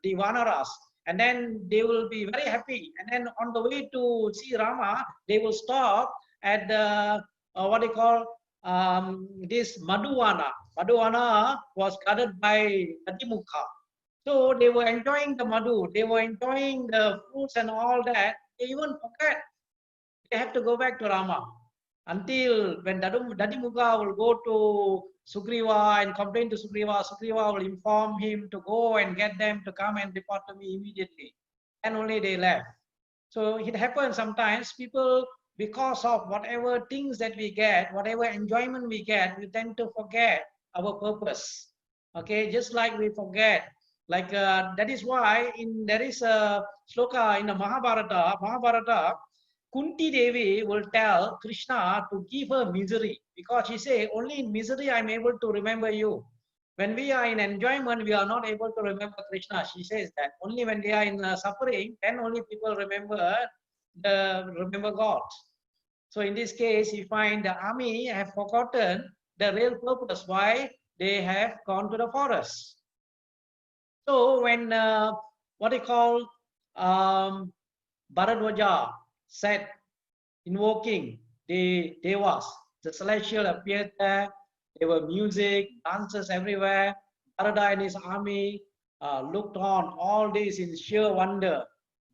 Vanaras, and then they will be very happy. And then on the way to see Rama, they will stop at the what do you call this Madhuvana. Madhuvana was guarded by Adimukha. So they were enjoying the madhu, they were enjoying the fruits and all that. They even forget they have to go back to Rama. Until when Dadimukha will go to Sugriva and complain to Sugriva, Sugriva will inform him to go and get them to come and report to me immediately. And only they left. So it happens sometimes, people, because of whatever things that we get, whatever enjoyment we get, we tend to forget our purpose. Okay, just like we forget. Like that is why there is a sloka in the Mahabharata, Kunti Devi will tell Krishna to give her misery, because she say, only in misery I'm able to remember you. When we are in enjoyment, we are not able to remember Krishna. She says that only when they are in suffering, then only people remember God. So in this case, you find the army have forgotten the real purpose why they have gone to the forest. So when what they call Bharadwaja said, invoking the devas, the celestial appeared there. There were music, dances everywhere. Bharata and his army looked on all this in sheer wonder.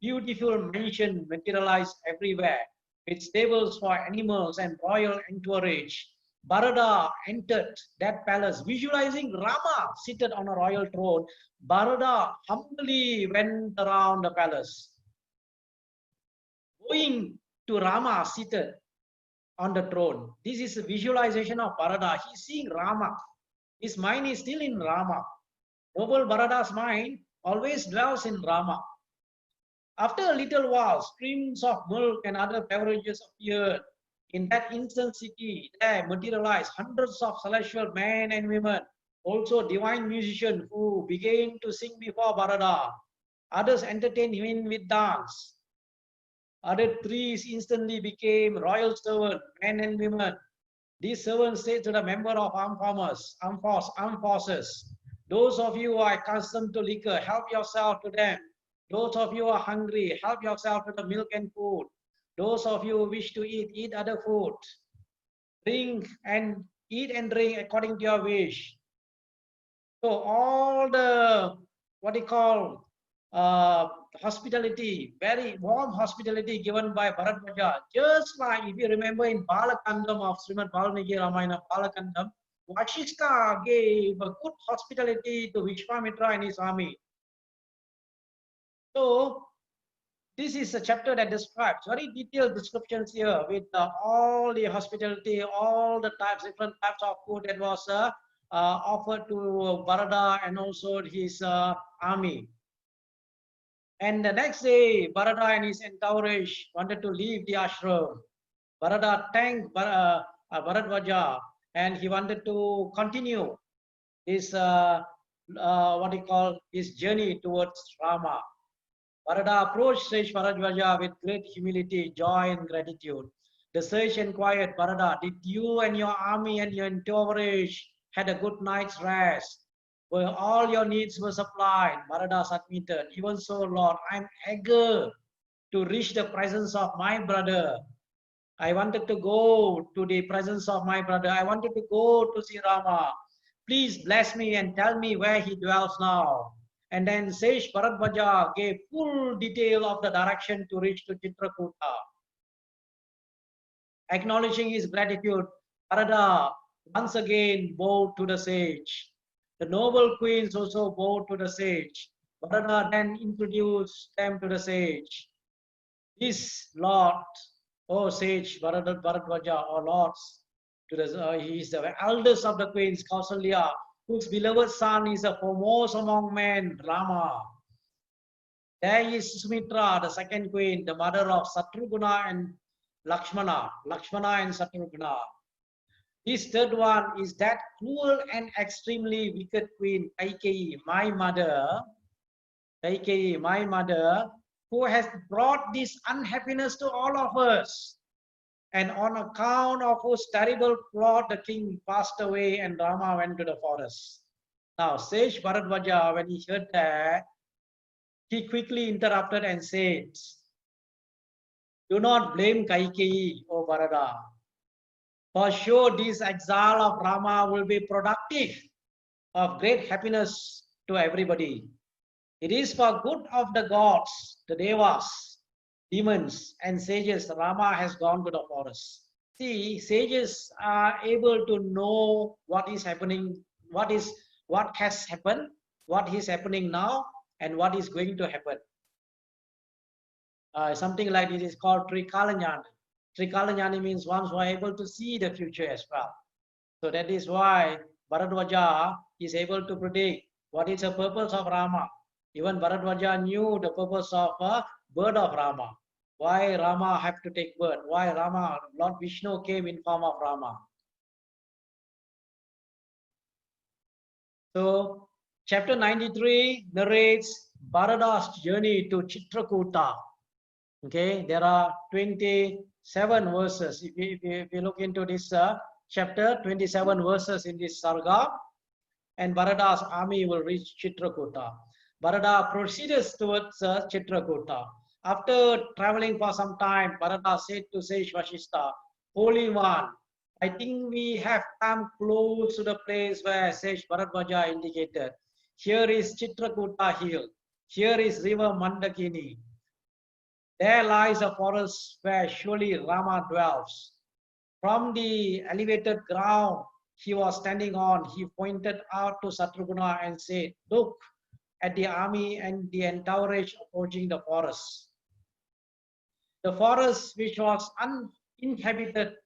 Beautiful mansion materialized everywhere, with stables for animals and royal entourage. Bharata entered that palace, visualizing Rama seated on a royal throne. Bharata humbly went around the palace, going to Rama seated on the throne. This is a visualization of Bharata. He's seeing Rama. His mind is still in Rama. Noble Bharata's mind always dwells in Rama. After a little while, streams of milk and other beverages appeared. In that instant city, there materialized hundreds of celestial men and women, also divine musicians who began to sing before Bharata. Others entertained him with dance. Other trees instantly became royal servants, men and women. These servants said to the member of armed forces, those of you who are accustomed to liquor, help yourself to them. Those of you who are hungry, help yourself to the milk and food. Those of you who wish to eat, eat other food. Drink and eat and drink according to your wish. So all the, what you call, hospitality, very warm hospitality given by Bharadwaja. Just like if you remember in Balakandam of Srimad Valmiki Ramayana, Balakandam, Vashishta gave a good hospitality to Vishwamitra and his army. So this is a chapter that describes very detailed descriptions here with all the hospitality, all the types, different types of food that was offered to Bharata and also his army. And the next day, Bharata and his entourage wanted to leave the ashram. Bharata thanked Bharadwaja and he wanted to continue his what he called his journey towards Rama. Bharata approached Sage Bharadwaja with great humility, joy, and gratitude. The sage inquired, Bharata, did you and your army and your entourage had a good night's rest? Where all your needs were supplied? Bharata admitted, even so, Lord, I am eager to reach the presence of my brother. I wanted to go to the presence of my brother. I wanted to go to see Rama. Please bless me and tell me where he dwells now. And then Sage Bharadwaja gave full detail of the direction to reach to Chitrakuta. Acknowledging his gratitude, Bharata once again bowed to the sage. The noble queens also bowed to the sage. Bharata then introduced them to the sage. This Lord, O sage Bharadwaja, or lords, he is the eldest of the queens, Kausalya, whose beloved son is the foremost among men, Rama. There is Sumitra, the second queen, the mother of Satrugna and Lakshmana and Satrugna. This third one is that cruel and extremely wicked queen, Kaikeyi, my mother, who has brought this unhappiness to all of us. And on account of whose terrible plot, the king passed away and Rama went to the forest. Now, Sage Bharadwaja, when he heard that, he quickly interrupted and said, do not blame Kaikeyi, O Bharata. For sure, this exile of Rama will be productive of great happiness to everybody. It is for good of the gods, the devas, demons, and sages. Rama has gone to the forest. See, sages are able to know what is happening, what has happened, what is happening now, and what is going to happen. Something like this is called Trikalanyana. Trikalanyana means ones who are able to see the future as well. So that is why Bharadwaja is able to predict what is the purpose of Rama. Even Bharadwaja knew the purpose of birth of Rama. Why Rama have to take birth? Why Lord Vishnu came in form of Rama. So chapter 93 narrates Bharata's journey to Chitrakuta. Okay, there are 27 verses. If you look into this chapter, 27 verses in this sarga, and Bharata's army will reach Chitrakuta. Bharata proceeds towards Chitrakuta. After traveling for some time, Bharata said to Sage Vashishta, Holy One, I think we have come close to the place where Sage Bharadwaja indicated. Here is Chitrakuta hill. Here is river Mandakini. There lies a forest where surely Rama dwells. From the elevated ground he was standing on, he pointed out to Satrughna and said, "Look at the army and the entourage approaching the forest." The forest, which was uninhabited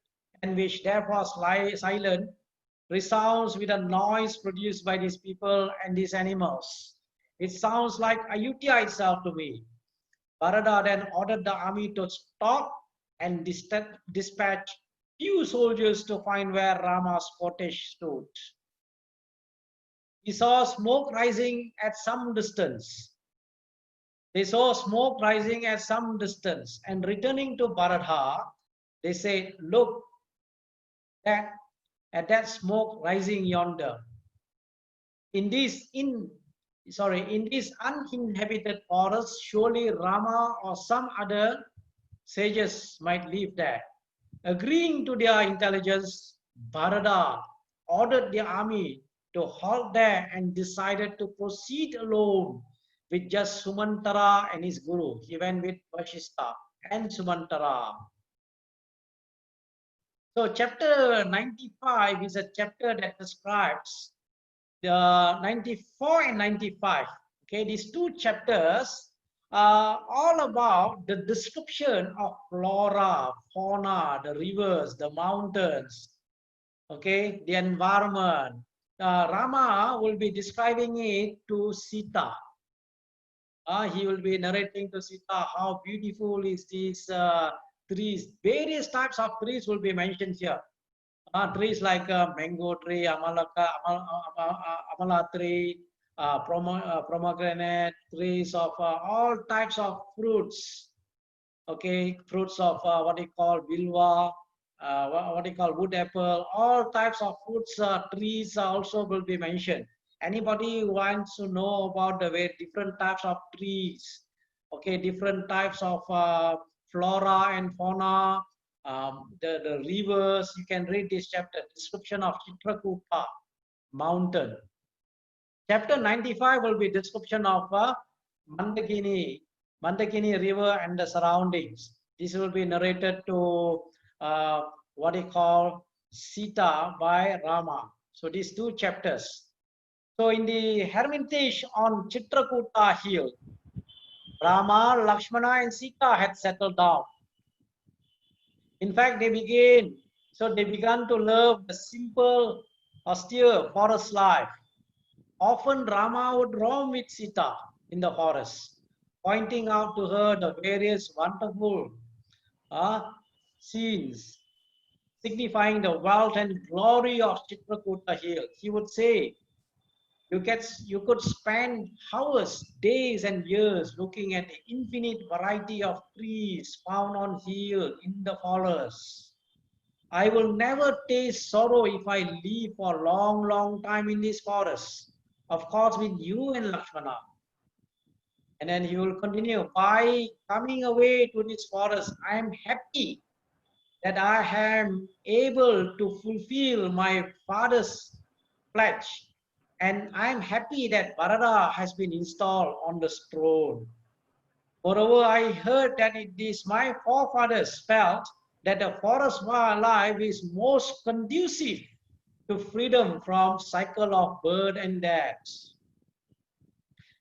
and which therefore lies silent, resounds with a noise produced by these people and these animals. It sounds like Ayutthaya itself to me. Bharata then ordered the army to stop and dispatch few soldiers to find where Rama's cottage stood. He saw smoke rising at some distance. They saw smoke rising at some distance, and returning to Bharata, they said, "Look at that smoke rising yonder. In this uninhabited forest, surely Rama or some other sages might live there." Agreeing to their intelligence, Bharata ordered the army to halt there and decided to proceed alone with just Sumantara and his guru. He went with Vashishta and Sumantara. So chapter 95 is a chapter that describes the 94 and 95. Okay, these two chapters are all about the description of flora, fauna, the rivers, the mountains, okay, the environment. Rama will be describing it to Sita. He will be narrating to Sita how beautiful is these trees. Various types of trees will be mentioned here. Trees like mango tree, amala tree, pomegranate, trees of all types of fruits. Okay, fruits of what they call bilwa, what they call wood apple, all types of fruits, trees also will be mentioned. Anybody who wants to know about the very different types of trees, okay, different types of flora and fauna, the rivers, you can read this chapter, description of Chitrakuta mountain. Chapter 95 will be description of Mandakini river and the surroundings. This will be narrated to what they call Sita by Rama. So these two chapters. So in the hermitage on Chitrakuta hill, Rama, Lakshmana and Sita had settled down. In fact, they began to love the simple, austere forest life. Often Rama would roam with Sita in the forest, pointing out to her the various wonderful scenes, signifying the wealth and glory of Chitrakuta hill. He would say, you could spend hours, days and years looking at the infinite variety of trees found on hill in the forest. I will never taste sorrow if I live for a long, long time in this forest. Of course, with you and Lakshmana. And then he will continue, by coming away to this forest, I am happy that I am able to fulfill my father's pledge. And I am happy that Bharata has been installed on the throne. Moreover, I heard that it is my forefathers felt that the forest life is most conducive to freedom from cycle of birth and death.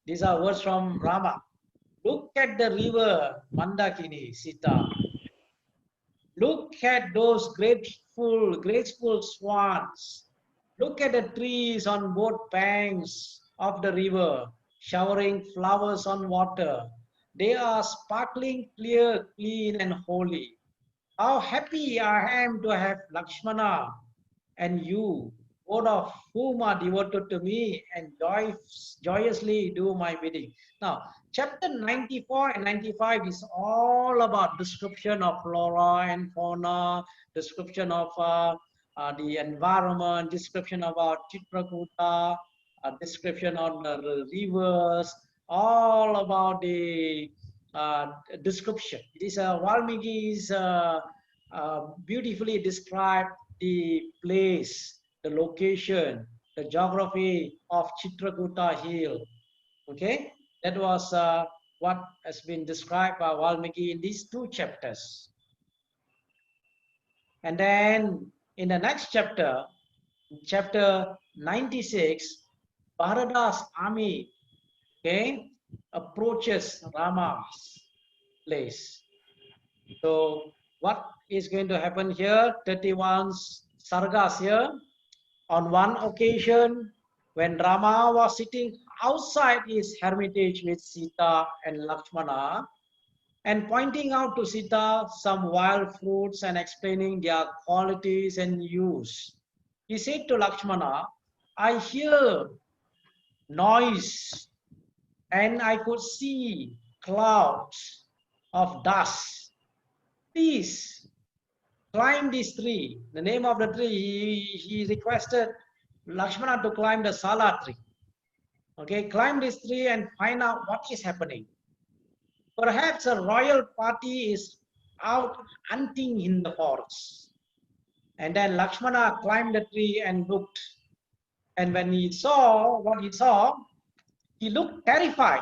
These are words from Rama. Look at the river Mandakini, Sita. Look at those graceful swans. Look at the trees on both banks of the river, showering flowers on water. They are sparkling, clear, clean, and holy. How happy I am to have Lakshmana and you, both of whom are devoted to me and joyously do my bidding. Now, chapter 94 and 95 is all about description of flora and fauna, description of the environment, description about Chitrakuta, description on the rivers, all about the description. It is Valmiki's beautifully described the place, the location, the geography of Chitrakuta hill. Okay, that was what has been described by Valmiki in these two chapters. And then in the next chapter, chapter 96, Bharata's army, okay, approaches Rama's place. So what is going to happen here? 31 sargas here. On one occasion, when Rama was sitting outside his hermitage with Sita and Lakshmana, and pointing out to Sita some wild fruits and explaining their qualities and use, he said to Lakshmana, I hear noise and I could see clouds of dust. Please climb this tree. The name of the tree, he requested Lakshmana to climb the Sala tree. Okay, climb this tree and find out what is happening. Perhaps a royal party is out hunting in the forest. And then Lakshmana climbed the tree and looked. And when he saw what he saw, he looked terrified.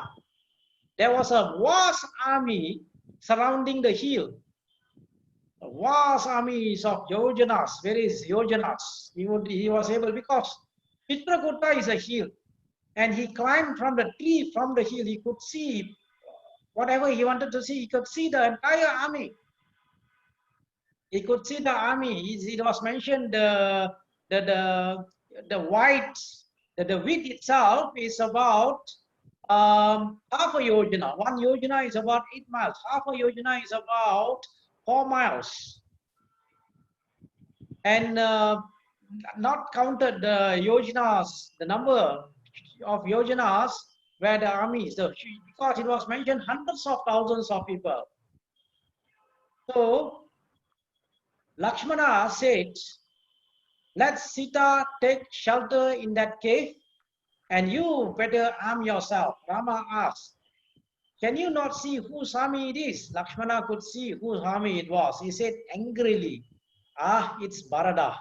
There was a vast army surrounding the hill. A vast armies of yojanas, various yojanas. He was able, because Chitrakuta is a hill, and he climbed from the tree, from the hill. He could see whatever he wanted to see. He could see the entire army. He could see the army. It was mentioned the width, the width itself is about half a yojana. One yojana is about 8 miles. Half a yojana is about 4 miles. And not counted the yojanas, the number of yojanas where the armies, because it was mentioned hundreds of thousands of people. So Lakshmana said, let Sita take shelter in that cave, and you better arm yourself. Rama asked, can you not see whose army it is? Lakshmana could see whose army it was. He said angrily, it's Bharata.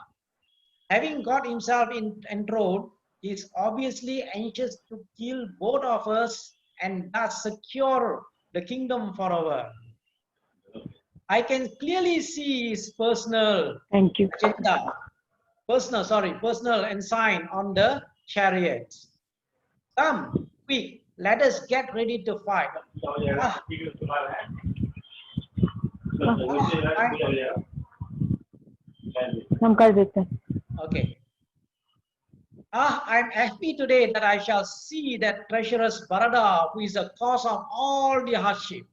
Having got himself enthroned, he is obviously anxious to kill both of us and thus secure the kingdom forever. I can clearly see his personal agenda, personal ensign on the chariot. Come, quick, let us get ready to fight. Okay. I'm happy today that I shall see that treacherous Bharata, who is the cause of all the hardship.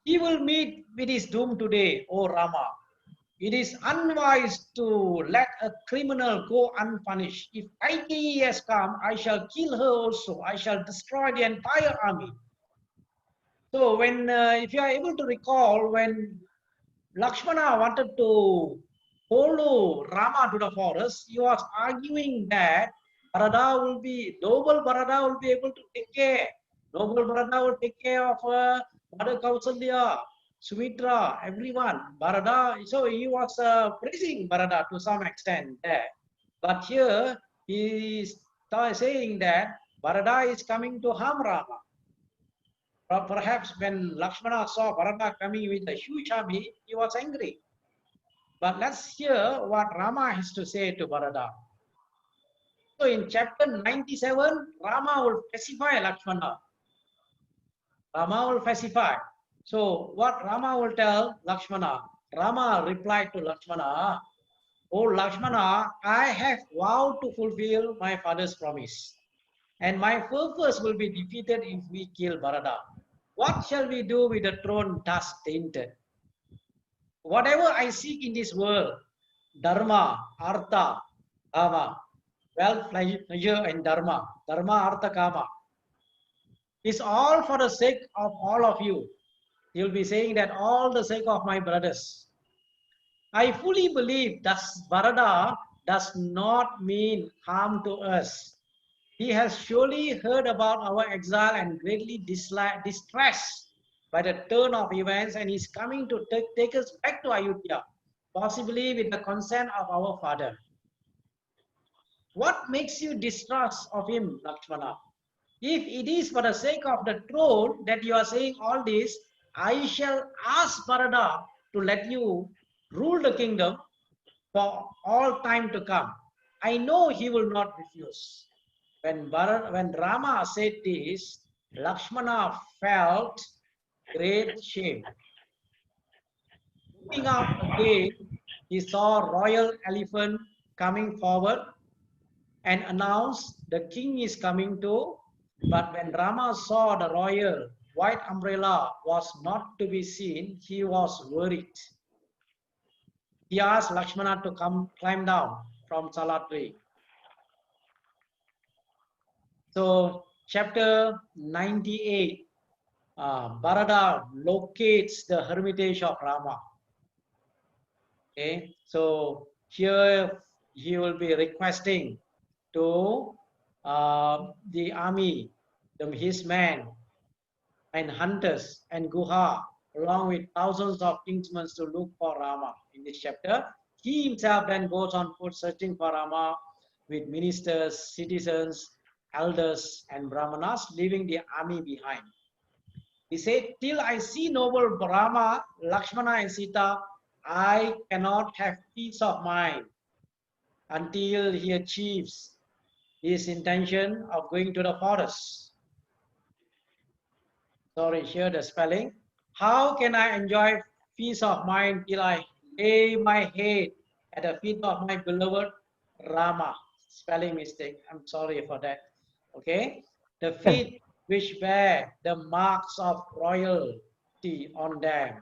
He will meet with his doom today, O Rama. It is unwise to let a criminal go unpunished. If Kaikeyi has come, I shall kill her also. I shall destroy the entire army. So when, if you are able to recall, when Lakshmana wanted to follow Rama to the forest, he was arguing that noble Bharata will be able to take care. Noble Bharata will take care of Mother Kausalya, Sumitra, everyone. Bharata, so he was praising Bharata to some extent there. But here he is saying that Bharata is coming to harm Rama. Perhaps when Lakshmana saw Bharata coming with a huge army, he was angry. But let's hear what Rama has to say to Bharata. So in chapter 97, Rama will pacify Lakshmana. Rama will pacify. So what Rama will tell Lakshmana? Rama replied to Lakshmana, "O Lakshmana, I have vowed to fulfill my father's promise, and my purpose will be defeated if we kill Bharata. What shall we do with the throne thus tainted? Whatever I seek in this world, dharma, artha, kama, wealth, pleasure, and dharma, artha, kama, is all for the sake of all of you." You'll be saying that all the sake of my brothers. I fully believe that Bharata does not mean harm to us. He has surely heard about our exile and greatly distressed by the turn of events, and is coming to take us back to Ayodhya, possibly with the consent of our father. What makes you distrust of him, Lakshmana? If it is for the sake of the throne that you are saying all this, I shall ask Bharata to let you rule the kingdom for all time to come. I know he will not refuse. When Rama said this, Lakshmana felt great shame. Looking up again, he saw a royal elephant coming forward and announced the king is coming too. But when Rama saw the royal white umbrella was not to be seen, he was worried. He asked Lakshmana to come climb down from Salatri. So chapter 98, Bharata locates the hermitage of Rama. Okay, so here he will be requesting to the army, his men and hunters and Guha, along with thousands of kinsmen to look for Rama in this chapter. He himself then goes on foot searching for Rama with ministers, citizens, elders, and brahmanas, leaving the army behind. He said, till I see noble Rama, Lakshmana, and Sita, I cannot have peace of mind until he achieves his intention of going to the forest. Sorry, here the spelling. How can I enjoy peace of mind till I lay my head at the feet of my beloved Rama? Spelling mistake. I'm sorry for that. Okay. The feet which bear the marks of royalty on them.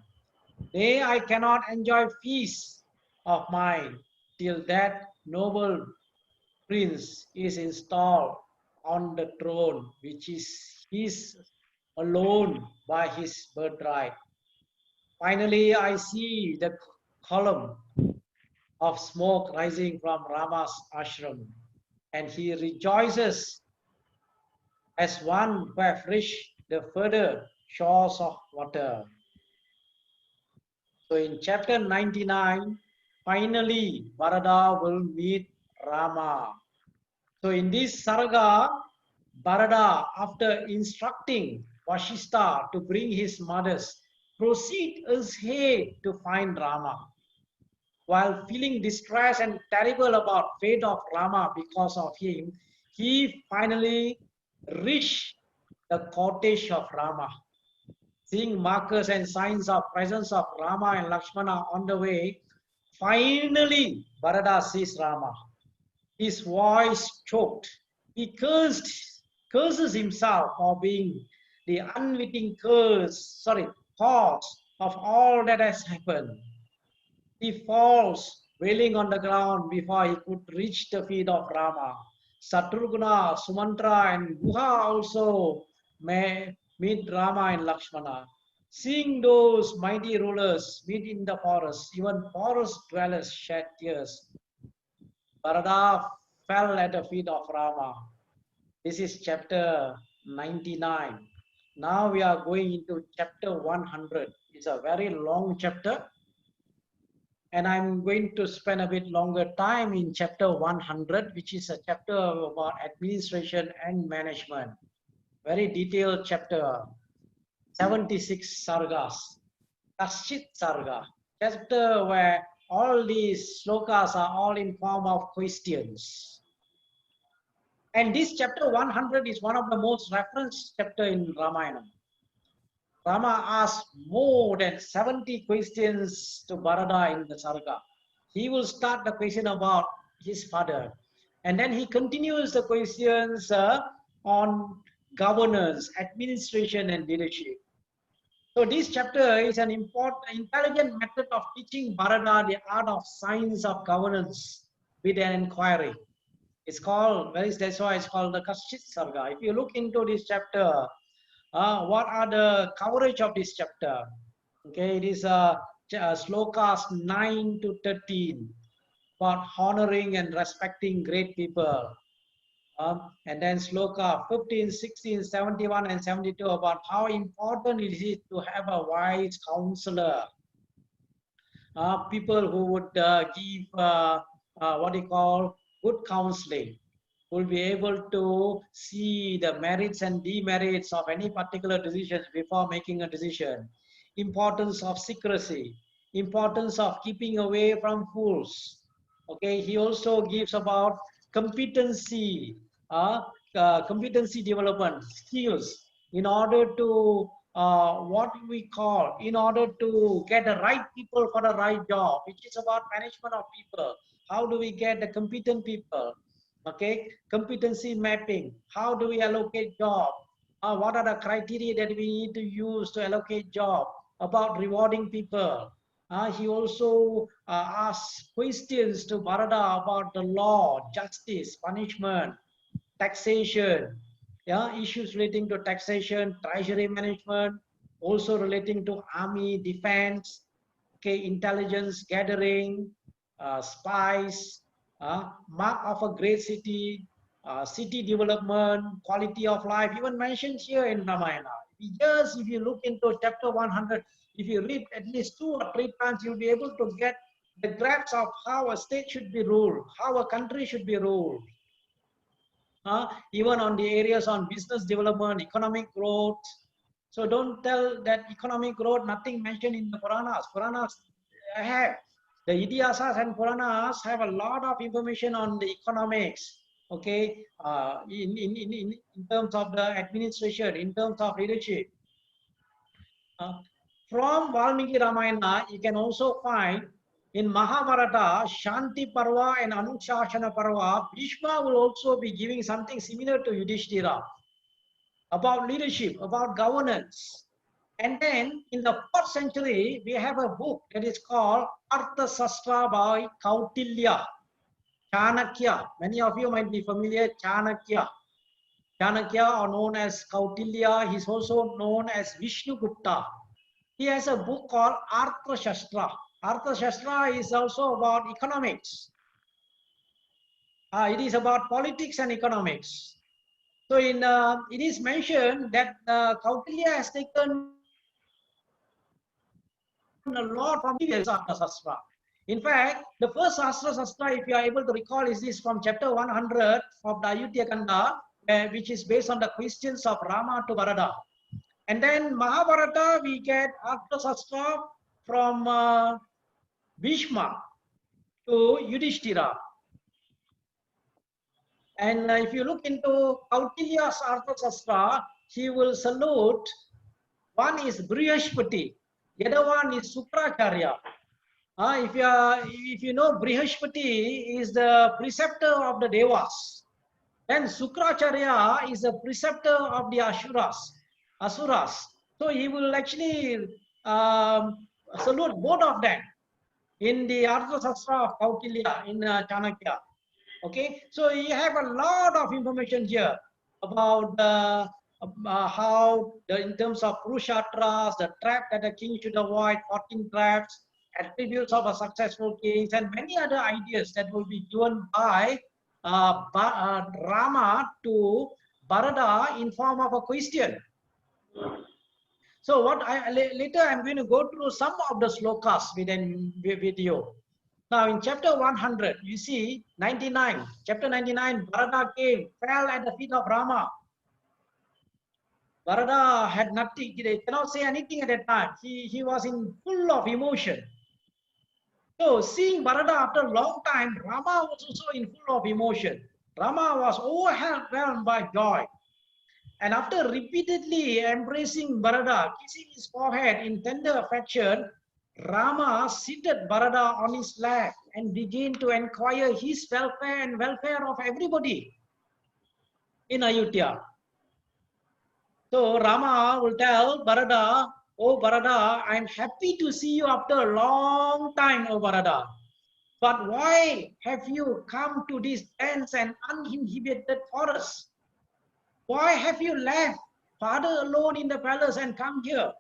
Nay, I cannot enjoy peace of mind till that noble prince is installed on the throne, which is his alone by his birthright. Finally, I see the column of smoke rising from Rama's ashram, and he rejoices as one who have reached the further shores of water. So in chapter 99, finally Bharata will meet Rama. So in this sarga, Bharata, after instructing Vashishta to bring his mothers, proceed ahead to find Rama. While feeling distressed and terrible about fate of Rama because of him, he finally reached the cottage of Rama. Seeing markers and signs of presence of Rama and Lakshmana on the way, finally Bharata sees Rama. His voice choked. He curses himself for being the unwitting cause of all that has happened. He falls wailing on the ground before he could reach the feet of Rama. Satrughna, Sumantra, and Guha also may meet Rama and Lakshmana. Seeing those mighty rulers meet in the forest, even forest dwellers shed tears. Bharata fell at the feet of Rama. This is chapter 99. Now we are going into chapter 100. It's a very long chapter. And I'm going to spend a bit longer time in chapter 100, which is a chapter about administration and management. Very detailed chapter. 76 sargas. Kaschit sarga. Chapter where all these slokas are all in form of questions. And this chapter 100 is one of the most referenced chapter in Ramayana. Rama asked more than 70 questions to Bharata in the Sarga. He will start the question about his father. And then he continues the questions on governance, administration, and leadership. So this chapter is an intelligent method of teaching Bharata the art of science of governance with an inquiry. It's called, that's why it's called the Kaschit Sarga. If you look into this chapter, what are the coverage of this chapter? Okay, it is slokas 9 to 13 about honoring and respecting great people. And then sloka 15, 16, 71, and 72 about how important it is to have a wise counselor. People who would give what they call good counseling. will be able to see the merits and demerits of any particular decision before making a decision. Importance of secrecy, importance of keeping away from fools. Okay, he also gives about competency, competency development skills in order to what we call, in order to get the right people for the right job, which is about management of people. How do we get the competent people? Okay, competency mapping. How do we allocate job? What are the criteria that we need to use to allocate job? About rewarding people. He also asks questions to Bharata about the law, justice, punishment, taxation, yeah, issues relating to taxation, treasury management, also relating to army, defense, okay, intelligence gathering, spies, mark of a great city, city development, quality of life, even mentioned here in Ramayana. Just if you look into chapter 100, if you read at least 2 or 3 times, you'll be able to get the grasp of how a state should be ruled, how a country should be ruled. Even on the areas on business development, economic growth. So don't tell that economic growth, nothing mentioned in the Puranas. Puranas have, the Idiasas and Puranas have a lot of information on the economics, okay, in terms of the administration, in terms of leadership. From Valmiki Ramayana, you can also find in Mahabharata, Shanti Parva and Anushasana Parva, Bhishma will also be giving something similar to Yudhishthira about leadership, about governance. And then in the 4th century, we have a book that is called Artha Sastra by Kautilya, Chanakya. Many of you might be familiar, Chanakya. Chanakya, are known as Kautilya. He's also known as Vishnu Gupta. He has a book called Artha Shastra. Artha Shastra is also about economics. It is about politics and economics. So it is mentioned that Kautilya has taken a lot from previous Artha Shastra. In fact, the first Astra Shastra, if you are able to recall, is this from chapter 100 of the Ayutthaya Kanda, which is based on the questions of Rama to Bharata. And then Mahabharata, we get Artha Shastra from Bhishma to Yudhishthira. And if you look into Kautilya's Artha Shastra, he will salute, one is Brihaspati, the other one is Sukracharya. If you know, Brihaspati is the preceptor of the Devas. Then Sukracharya is a preceptor of the Asuras. So he will actually salute both of them in the Artha Shastra of Kautilya in Chanakya. Okay, so you have a lot of information here about how, in terms of Purushatras, the trap that a king should avoid, 14 traps, attributes of a successful king, and many other ideas that will be given by Rama to Bharata in form of a question. So what later I'm going to go through some of the slokas within video. Now in chapter 100, you see 99, chapter 99, Bharata came, fell at the feet of Rama. Bharata had nothing, he cannot say anything at that time. He was in full of emotion. So seeing Bharata after a long time, Rama was also in full of emotion. Rama was overwhelmed by joy. And after repeatedly embracing Bharata, kissing his forehead in tender affection, Rama seated Bharata on his lap and began to inquire his welfare and welfare of everybody in Ayutthaya. So Rama will tell Bharata, "Oh Bharata, I'm happy to see you after a long time, oh Bharata. But why have you come to this dense and uninhabited forest? Why have you left father alone in the palace and come here?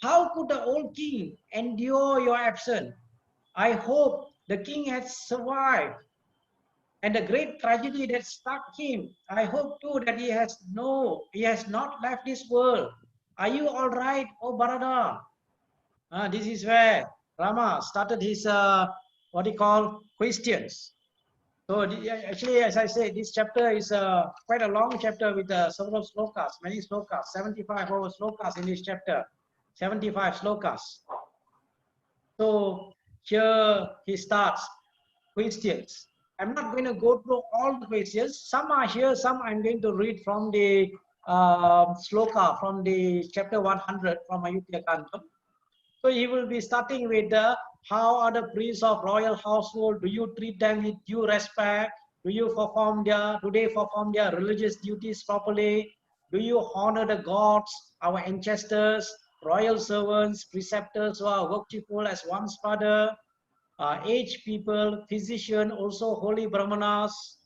How could the old king endure your absence? I hope the king has survived. And the great tragedy that struck him, I hope too that he has not left this world. Are you all right, oh Bharata?" This is where Rama started his, what he call, questions. So actually, as I said, this chapter is quite a long chapter with several slokas, many slokas, 75 over slokas in this chapter, 75 slokas. So here he starts questions. I'm not going to go through all the questions. Some are here, some I'm going to read from the sloka from the chapter 100 from Ayutthaya Kantam. So he will be starting with how are the priests of royal household? Do you treat them with due respect? Do they perform their religious duties properly? Do you honor the gods, our ancestors, royal servants, preceptors who are worshipful as one's father, aged people, physician, also holy brahmanas?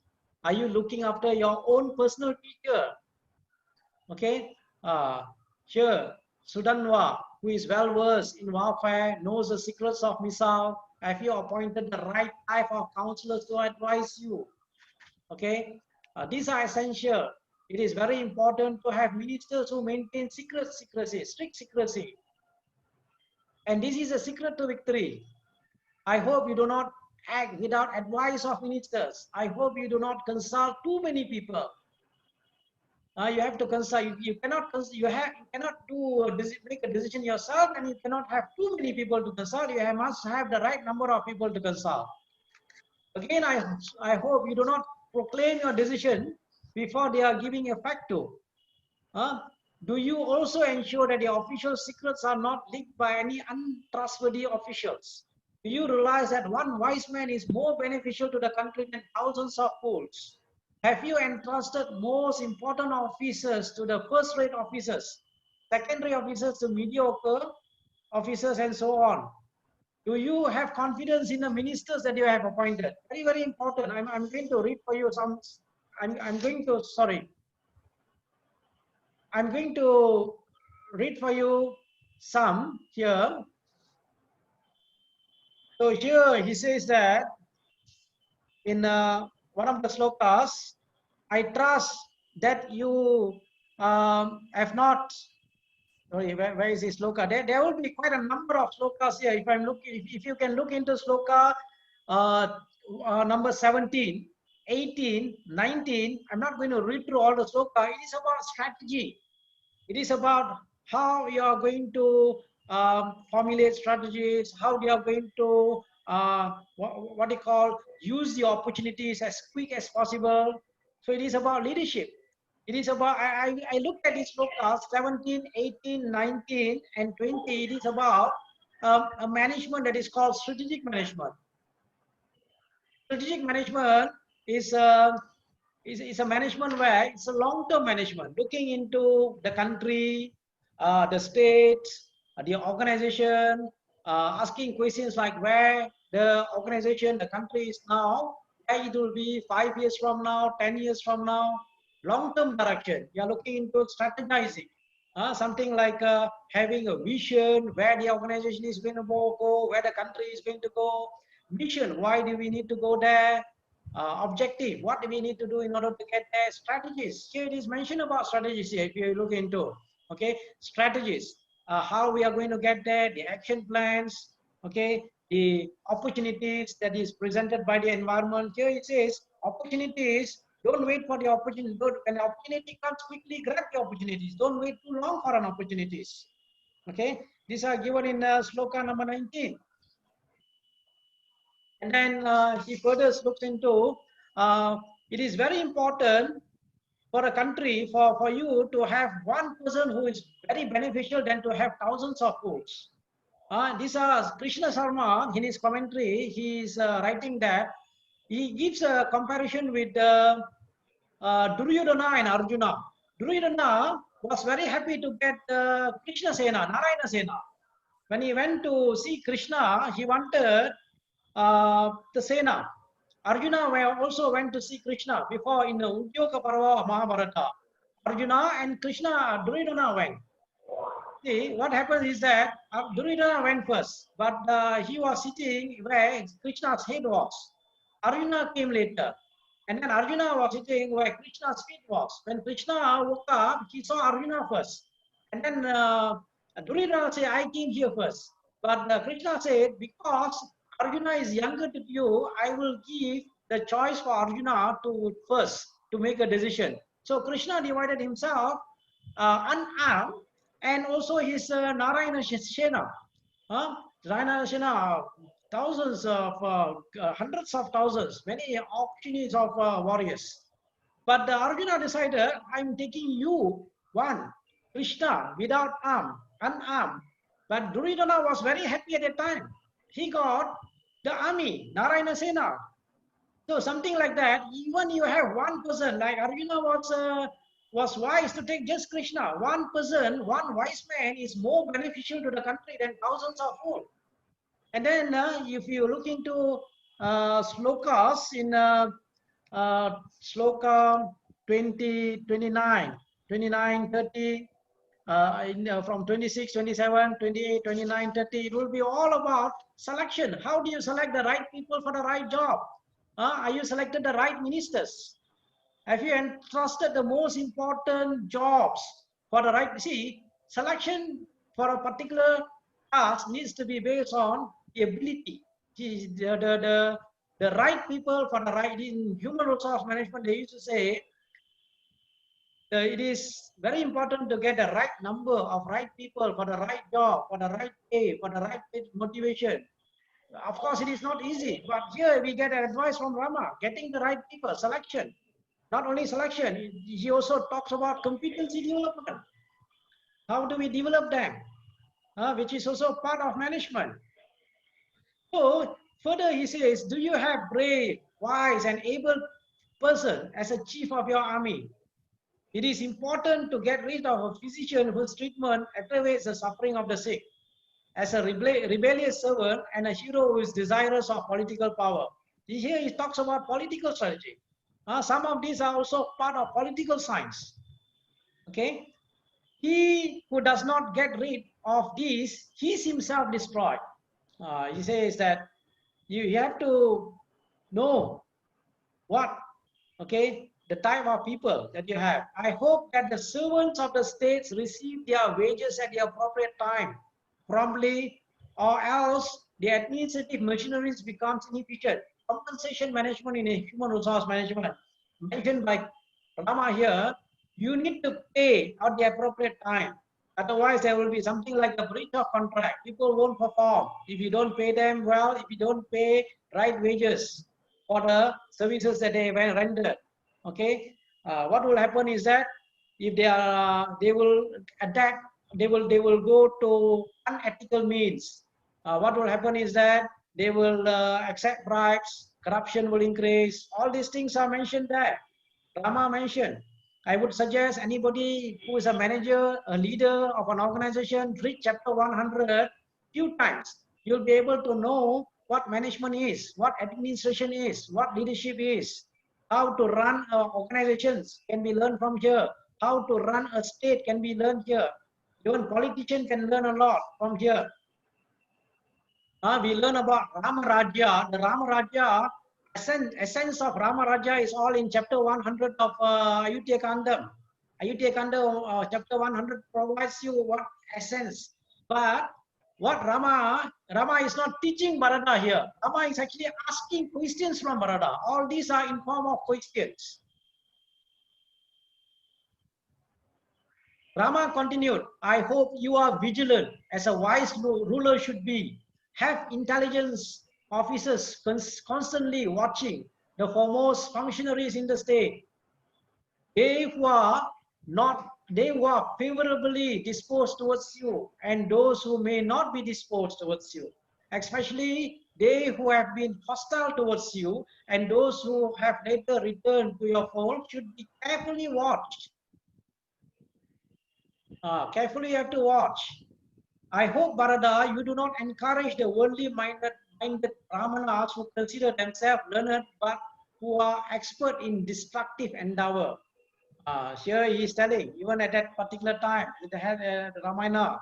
Are you looking after your own personal teacher? Okay, here Sudanwa, who is well versed in warfare, knows the secrets of missile. Have you appointed the right type of counselors to advise you? Okay, these are essential. It is very important to have ministers who maintain secrecy, strict secrecy. And this is a secret to victory. I hope you do not act without advice of ministers. I hope you do not consult too many people. You have to consult. You cannot make a decision yourself, and you cannot have too many people to consult. You must have the right number of people to consult. Again, I hope you do not proclaim your decision before they are giving effect to. Do you also ensure that the official secrets are not leaked by any untrustworthy officials? Do you realize that one wise man is more beneficial to the country than thousands of fools? Have you entrusted most important officers to the first-rate officers, secondary officers to mediocre officers, and so on? Do you have confidence in the ministers that you have appointed? Very, very important. I'm going to read for you some. I'm going to, sorry. I'm going to read for you some here. So here he says that in one of the slokas, I trust that you have not. Sorry, where is this sloka? There will be quite a number of slokas here. If I'm looking, if you can look into sloka number 17, 18, 19. I'm not going to read through all the sloka. It is about strategy. It is about how you are going to formulate strategies, how you are going to what you call use the opportunities as quick as possible. So it is about leadership. It is about, I looked at this slokas 17, 18, 19, and 20. It is about a management that is called strategic management. Strategic management is a management where it's a long-term management, looking into the country, the state, the organization, asking questions like where the organization, the country is now, where it will be 5 years from now, 10 years from now, long-term direction. You are looking into strategizing. Something like having a vision, where the organization is going to go, where the country is going to go. Mission, why do we need to go there? Objective, what do we need to do in order to get there? Strategies, here it is mentioned about strategies here, if you look into, okay, strategies, how we are going to get there, the action plans, okay, the opportunities that is presented by the environment. Here it says opportunities, don't wait for the opportunity. When the opportunity comes, quickly grab the opportunities. Don't wait too long for an opportunities. Okay, these are given in sloka number 19. And then he further looks into, it is very important for a country, for you to have one person who is very beneficial than to have thousands of fools. These are Krishna Sharma in his commentary. He is writing that he gives a comparison with Duryodhana and Arjuna. Duryodhana was very happy to get Krishna Sena, Narayana Sena. When he went to see Krishna, he wanted the Sena. Arjuna also went to see Krishna before in the Udyoga Parva of Mahabharata. Arjuna and Krishna, Duryodhana went. See, what happens is that Duryodhana went first, but he was sitting where Krishna's head was. Arjuna came later. And then Arjuna was sitting where Krishna's feet was. When Krishna woke up, he saw Arjuna first. And then Duryodhana said, I came here first. But Krishna said, because Arjuna is younger to you, I will give the choice for Arjuna to first to make a decision. So Krishna divided himself unarmed, and also his Narayana Sena. Narayana Sena, thousands of, hundreds of thousands, many auctioneers of warriors. But the Arjuna decided, I'm taking you, one, Krishna, without arm, unarmed. But Duryodhana was very happy at that time. He got the army, Narayana Sena. So something like that, even you have one person, like Arjuna was wise to take just Krishna. One person, one wise man is more beneficial to the country than thousands of fools. And then if you look into slokas in sloka 20, 29, 29, 30, from 26, 27, 28, 29, 30, it will be all about selection. How do you select the right people for the right job? Are you selected the right ministers? Have you entrusted the most important jobs for the right? See, selection for a particular task needs to be based on the ability. The right people for the right. In human resource management, they used to say it is very important to get the right number of right people for the right job, for the right pay, for the right motivation. Of course, it is not easy, but here we get advice from Rama, getting the right people, selection. Not only selection, he also talks about competency development. How do we develop them? Which is also part of management. So further he says, do you have brave, wise and able person as a chief of your army? It is important to get rid of a physician whose treatment aggravates the suffering of the sick, as a rebellious servant and a hero who is desirous of political power. Here he talks about political strategy. Some of these are also part of political science. Okay, he who does not get rid of these, he is himself destroyed. He says that you have to know what, okay, the type of people that you have. I hope that the servants of the states receive their wages at the appropriate time, promptly, or else the administrative machineries becomes inefficient. Compensation management in a human resource management mentioned by Rama here, you need to pay at the appropriate time. Otherwise, there will be something like a breach of contract. People won't perform if you don't pay them well, if you don't pay right wages for the services that they rendered. Okay, what will happen is that if they will attack, they will go to unethical means. What will happen is that they will accept bribes, corruption will increase. All these things are mentioned there. Rama mentioned. I would suggest anybody who is a manager, a leader of an organization, read chapter 100 few times. You'll be able to know what management is, what administration is, what leadership is, how to run organizations can be learned from here, how to run a state can be learned here. Even politicians can learn a lot from here. We learn about Rama Rajya. The Rama Rajya, essence of Rama Rajya is all in chapter 100 of Ayodhya Kandam. Ayodhya Kanda, chapter 100 provides you what essence. But what Rama is not teaching Bharata here. Rama is actually asking questions from Bharata. All these are in form of questions. Rama continued, I hope you are vigilant as a wise ruler should be. Have intelligence officers constantly watching the foremost functionaries in the state. They who are favorably disposed towards you, and those who may not be disposed towards you, especially they who have been hostile towards you, and those who have later returned to your fold should be carefully watched. Carefully you have to watch. I hope, Bharata, you do not encourage the worldly-minded Brahmanas who consider themselves learned but who are expert in destructive endeavor. Here he is telling, even at that particular time, they had the Ramayana.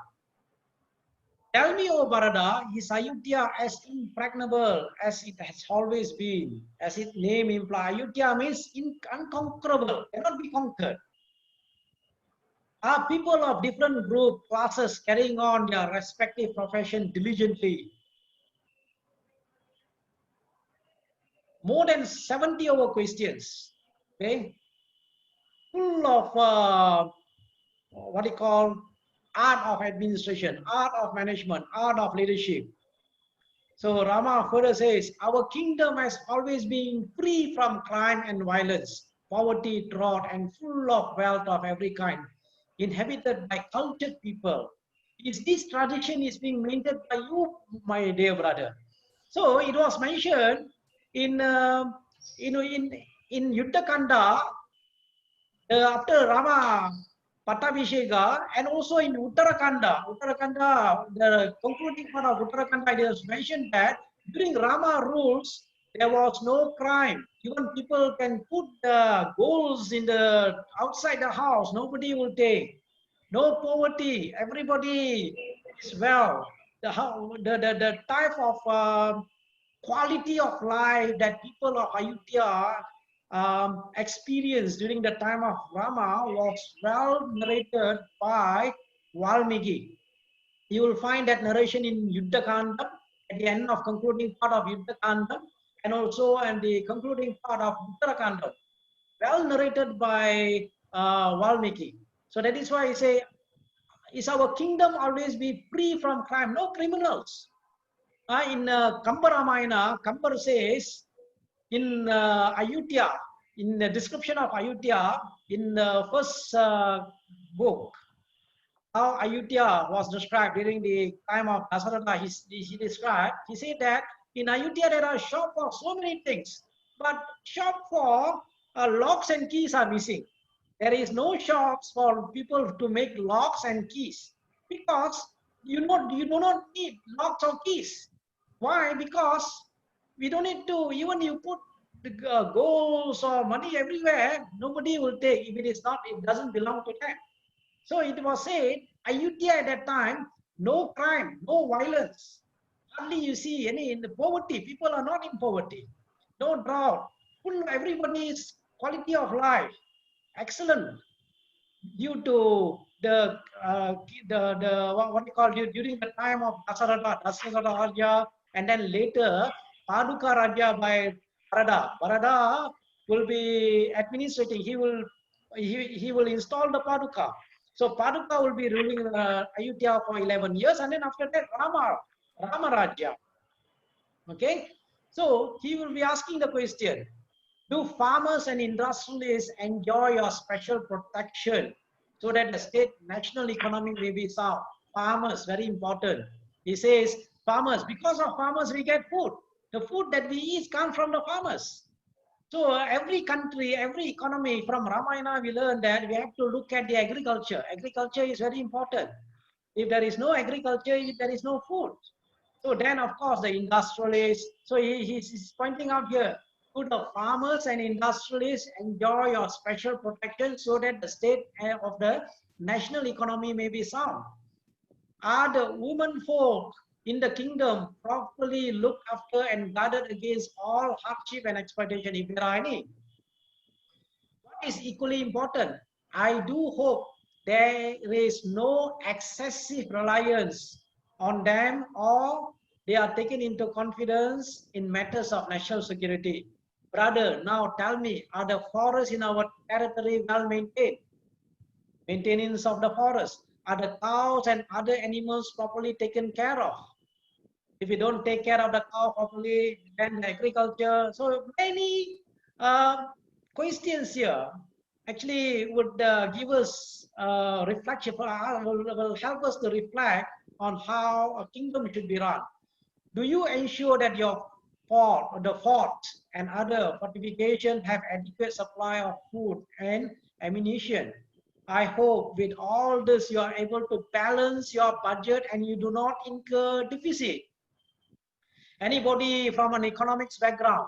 Tell me, O Bharata, is Ayodhya as impregnable as it has always been? As its name implies, Ayodhya means unconquerable, cannot be conquered. Are people of different group classes carrying on their respective profession diligently? more than 70 over questions. Okay, full of what you call art of administration, art of management, art of leadership. So Rama further says, our kingdom has always been free from crime and violence, poverty, drought, and full of wealth of every kind, inhabited by cultured people. Is this tradition is being maintained by you, my dear brother? So it was mentioned in in Yuddhakanda after Rama Pattabhisheka, and also in Uttarakanda, the concluding part of Uttarakanda, it is mentioned that during Rama rules, there was no crime. Even people can put the goals in the outside the house, nobody will take. No poverty, everybody is well. The type of quality of life that people of Ayutthaya experienced during the time of Rama was well narrated by Valmiki. You will find that narration in Yuddhakanda at the end of concluding part of Yuddhakanda, and also in the concluding part of Uttarakanda, well narrated by Valmiki. So that is why I say, is our kingdom always be free from crime? No criminals. In Kamba Ramayana, Kambar says in Ayutthaya, in the description of Ayutthaya, in the first book, how Ayutthaya was described during the time of Dasaratha, he described, he said that in Ayutthaya there are shops for so many things, but shop for locks and keys are missing. There is no shops for people to make locks and keys, because you do not need locks or keys. Why? Because we don't need to, even you put the goals or money everywhere, nobody will take if it is not, it doesn't belong to them. So it was said, Ayutthaya at that time, no crime, no violence. Hardly you see any in the poverty. People are not in poverty. No drought. Full everybody's quality of life excellent, due to the what you call during the time of Dasaratha Raja, and then later Paduka Raja by Barada. Barada will be administrating. He will install the Paduka. So Paduka will be ruling Ayutthaya for 11 years, and then after that Rama Raja. Okay, so he will be asking the question: do farmers and industrialists enjoy your special protection so that the state national economy may be sound? Farmers, very important. He says, farmers, because of farmers we get food. The food that we eat comes from the farmers. So every country, every economy, from Ramayana we learn that we have to look at the agriculture. Agriculture is very important. If there is no agriculture, there is no food. So then, of course, the industrialists. So he's pointing out here, could the farmers and industrialists enjoy your special protection so that the state of the national economy may be sound? Are the women folk in the kingdom properly looked after and guarded against all hardship and exploitation, if there are any? What is equally important, I do hope there is no excessive reliance on them, or they are taken into confidence in matters of national security. Brother, now tell me, are the forests in our territory well maintained? Maintenance of the forest. Are the cows and other animals properly taken care of? If we don't take care of the cow properly, then the agriculture. So many questions here actually would give us reflection, will help us to reflect on how a kingdom should be run. Do you ensure that your the fort and other fortifications have adequate supply of food and ammunition? I hope with all this you are able to balance your budget and you do not incur deficit. Anybody from an economics background?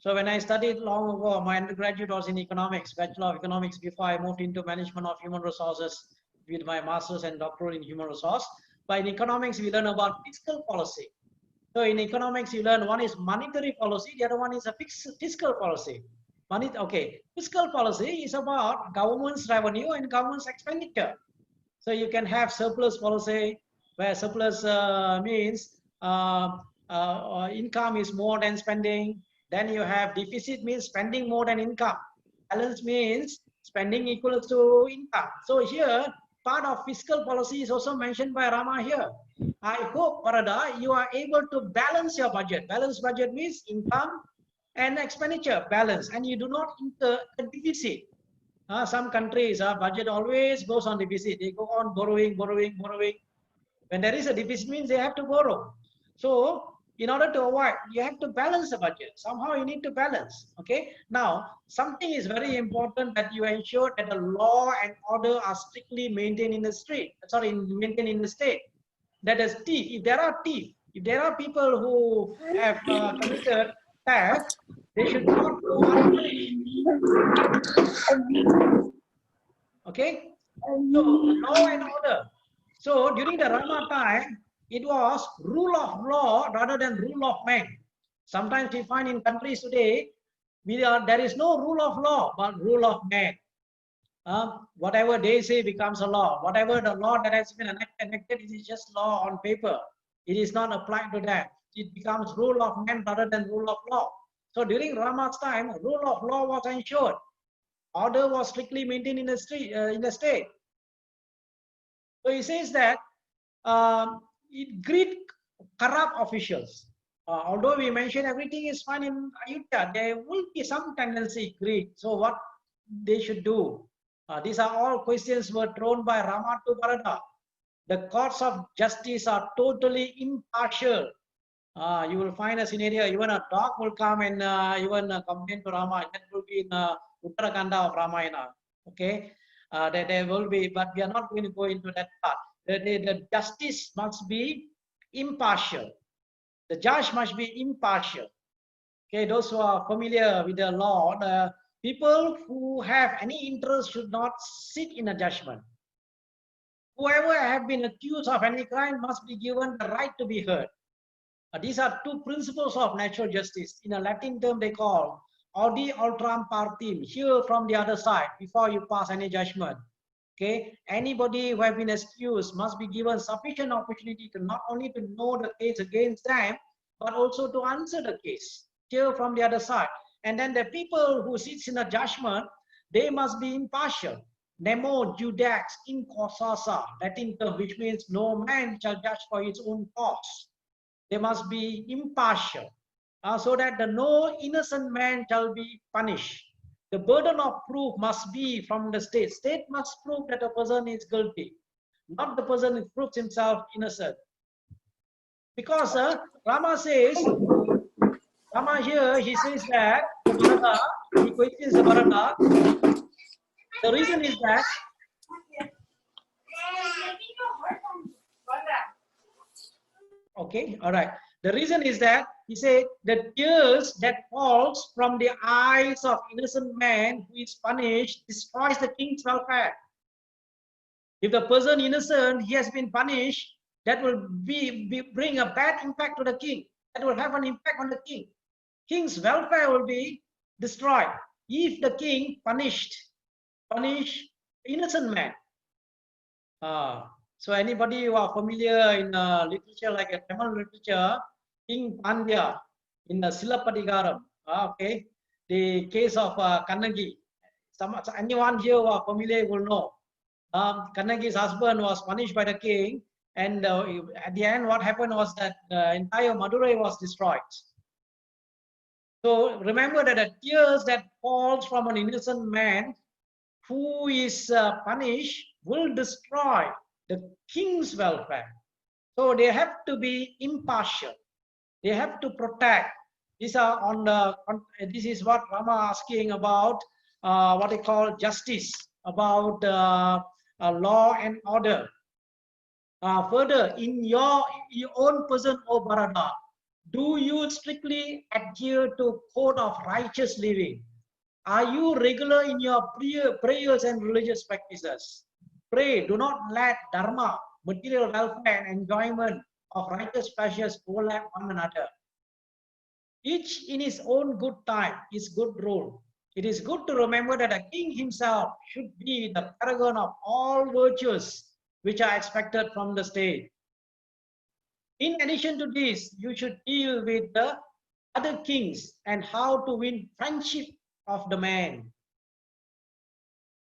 So when I studied long ago, my undergraduate was in economics, Bachelor of Economics, before I moved into management of human resources with my master's and doctoral in human resource. But in economics, we learn about fiscal policy. So in economics, you learn one is monetary policy, the other one is a fiscal policy. Okay, fiscal policy is about government's revenue and government's expenditure. So you can have surplus policy, where surplus means income is more than spending. Then you have deficit means spending more than income. Balance means spending equal to income. So here, part of fiscal policy is also mentioned by Rama here. I hope, Parada, you are able to balance your budget. Balance budget means income and expenditure balance, and you do not incur a deficit. Some countries, budget always goes on deficit. They go on borrowing, borrowing, borrowing. When there is a deficit, means they have to borrow. So in order to avoid, you have to balance the budget. Somehow you need to balance. Okay. Now, something is very important, that you ensure that the law and order are strictly maintained in the street. Sorry, maintained in the state. That is thief. If there are thief, if there are people who have committed theft, they should not go unpunished. Okay. So law and order. So during the Rama time, it was rule of law rather than rule of man. Sometimes we find in countries today, there is no rule of law, but rule of man. Whatever they say becomes a law. Whatever the law that has been enacted, it is just law on paper. It is not applied to that. It becomes rule of man rather than rule of law. So during Rama's time, rule of law was ensured. Order was strictly maintained in the street, in the state. So he says that it greed corrupt officials. Although we mention everything is fine in Ayodhya, there will be some tendency greed. So what they should do? These are all questions were thrown by Rama to Bharata. The courts of justice are totally impartial. You will find a scenario, even a dog will come and even complain to Rama. That will be in Uttarakanda of Ramayana. Okay, there will be, but we are not going to go into that part. The justice must be impartial. The judge must be impartial. Okay, those who are familiar with the law, the people who have any interest should not sit in a judgment. Whoever have been accused of any crime must be given the right to be heard. These are two principles of natural justice. In a Latin term, they call audi ultram partem. Hear from the other side before you pass any judgment. Okay, anybody who have been accused must be given sufficient opportunity to not only to know the case against them, but also to answer the case. Hear from the other side. And then the people who sits in a judgment, they must be impartial. Nemo judax in causasa, Latin term, which means no man shall judge for his own cause. They must be impartial, so that no innocent man shall be punished. The burden of proof must be from the state. State must prove that a person is guilty, not the person who proves himself innocent. Because Rama says, Rama here, he says that to Bharata, he questions Bharata. The reason is that okay, all right. The reason is that he said the tears that falls from the eyes of innocent man who is punished destroys the king's welfare. If the person innocent, he has been punished, that will bring a bad impact to the king. That will have an impact on the king. King's welfare will be destroyed if the king punish innocent man. So anybody who are familiar in literature like a Tamil literature, King Pandya in the Silapadigaram, okay, the case of Kannagi. Anyone here who are familiar will know. Kannagi's husband was punished by the king, and at the end, what happened was that the entire Madurai was destroyed. So remember that the tears that falls from an innocent man who is punished will destroy the king's welfare. So they have to be impartial. They have to protect. These are on the. This is what Rama asking about. What they call justice, about law and order. Further, in your own person, O Bharata, do you strictly adhere to code of righteous living? Are you regular in your prayers and religious practices? Pray, do not let dharma, material welfare and enjoyment of righteous pleasures overlap one another. Each in his own good time is good rule. It is good to remember that a king himself should be the paragon of all virtues which are expected from the state. In addition to this, you should deal with the other kings and how to win friendship of the men,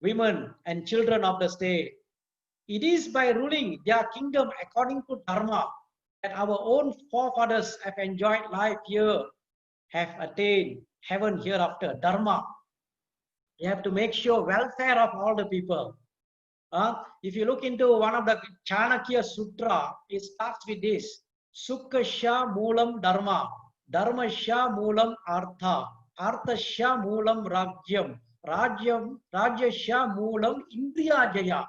women, and children of the state. It is by ruling their kingdom according to Dharma that our own forefathers have enjoyed life here, have attained heaven hereafter. Dharma. You have to make sure welfare of all the people. If you look into one of the Chanakya Sutra, it starts with this: Sukhasya Moolam Dharma, Dharmasya Moolam Artha, Arthasya Moolam Rajyam, Rajyasya Moolam Indriya Jaya.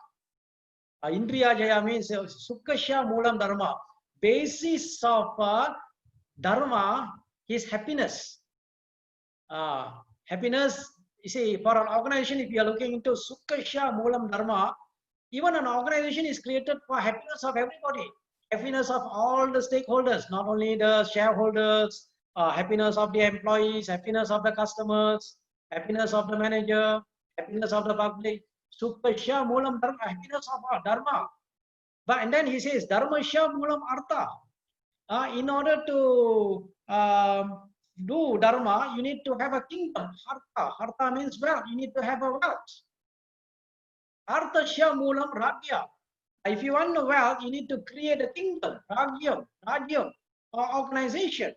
Indriya Jaya means Sukhasya Moolam Dharma. Basis of Dharma is happiness. Happiness, you see, for an organization, if you are looking into Sukhasya Moolam Dharma, even an organization is created for happiness of everybody, happiness of all the stakeholders, not only the shareholders, happiness of the employees, happiness of the customers, happiness of the manager, happiness of the public. Sukhasya Moolam Dharma, happiness of our Dharma. But and then he says Dharmasya Moolam Artha. In order to do Dharma, you need to have a kingdom. Harta. Harta means wealth. You need to have a wealth. Arthasya Moolam Rajya. If you want the wealth, you need to create a kingdom. Rajyam, or organization.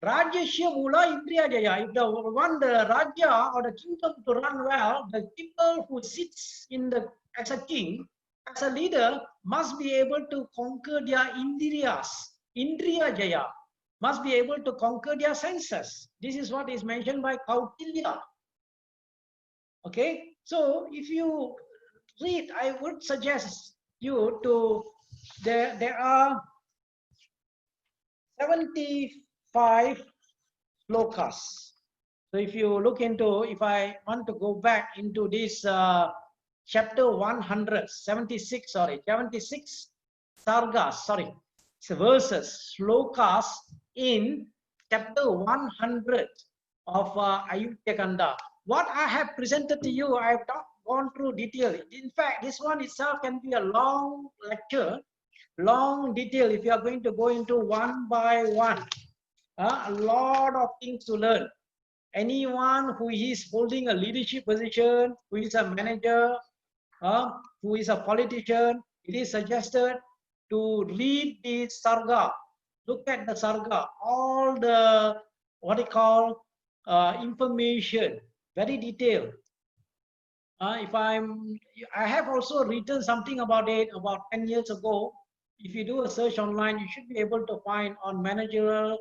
Rajyasya Moola Indriya Jaya. If you want the Rajya or the kingdom to run well, the people who sits in the as a king, as a leader, must be able to conquer their Indriyas. Indriya Jaya. Must be able to conquer their senses. This is what is mentioned by Kautilya. Okay, so if you read, I would suggest you to, there are 75 slokas. So if you look into, if I want to go back into this chapter 176, 76 sargas, so verses, slokas in chapter 100 of Ayodhya Kanda. What I have presented to you, I have not gone through detail. In fact, this one itself can be a long lecture, long detail if you are going to go into one by one. A lot of things to learn. Anyone who is holding a leadership position, who is a manager, who is a politician, it is suggested to read the sarga. Look at the sarga, all the what they call information, very detailed. I have also written something about it about 10 years ago. If you do a search online, you should be able to find on managerial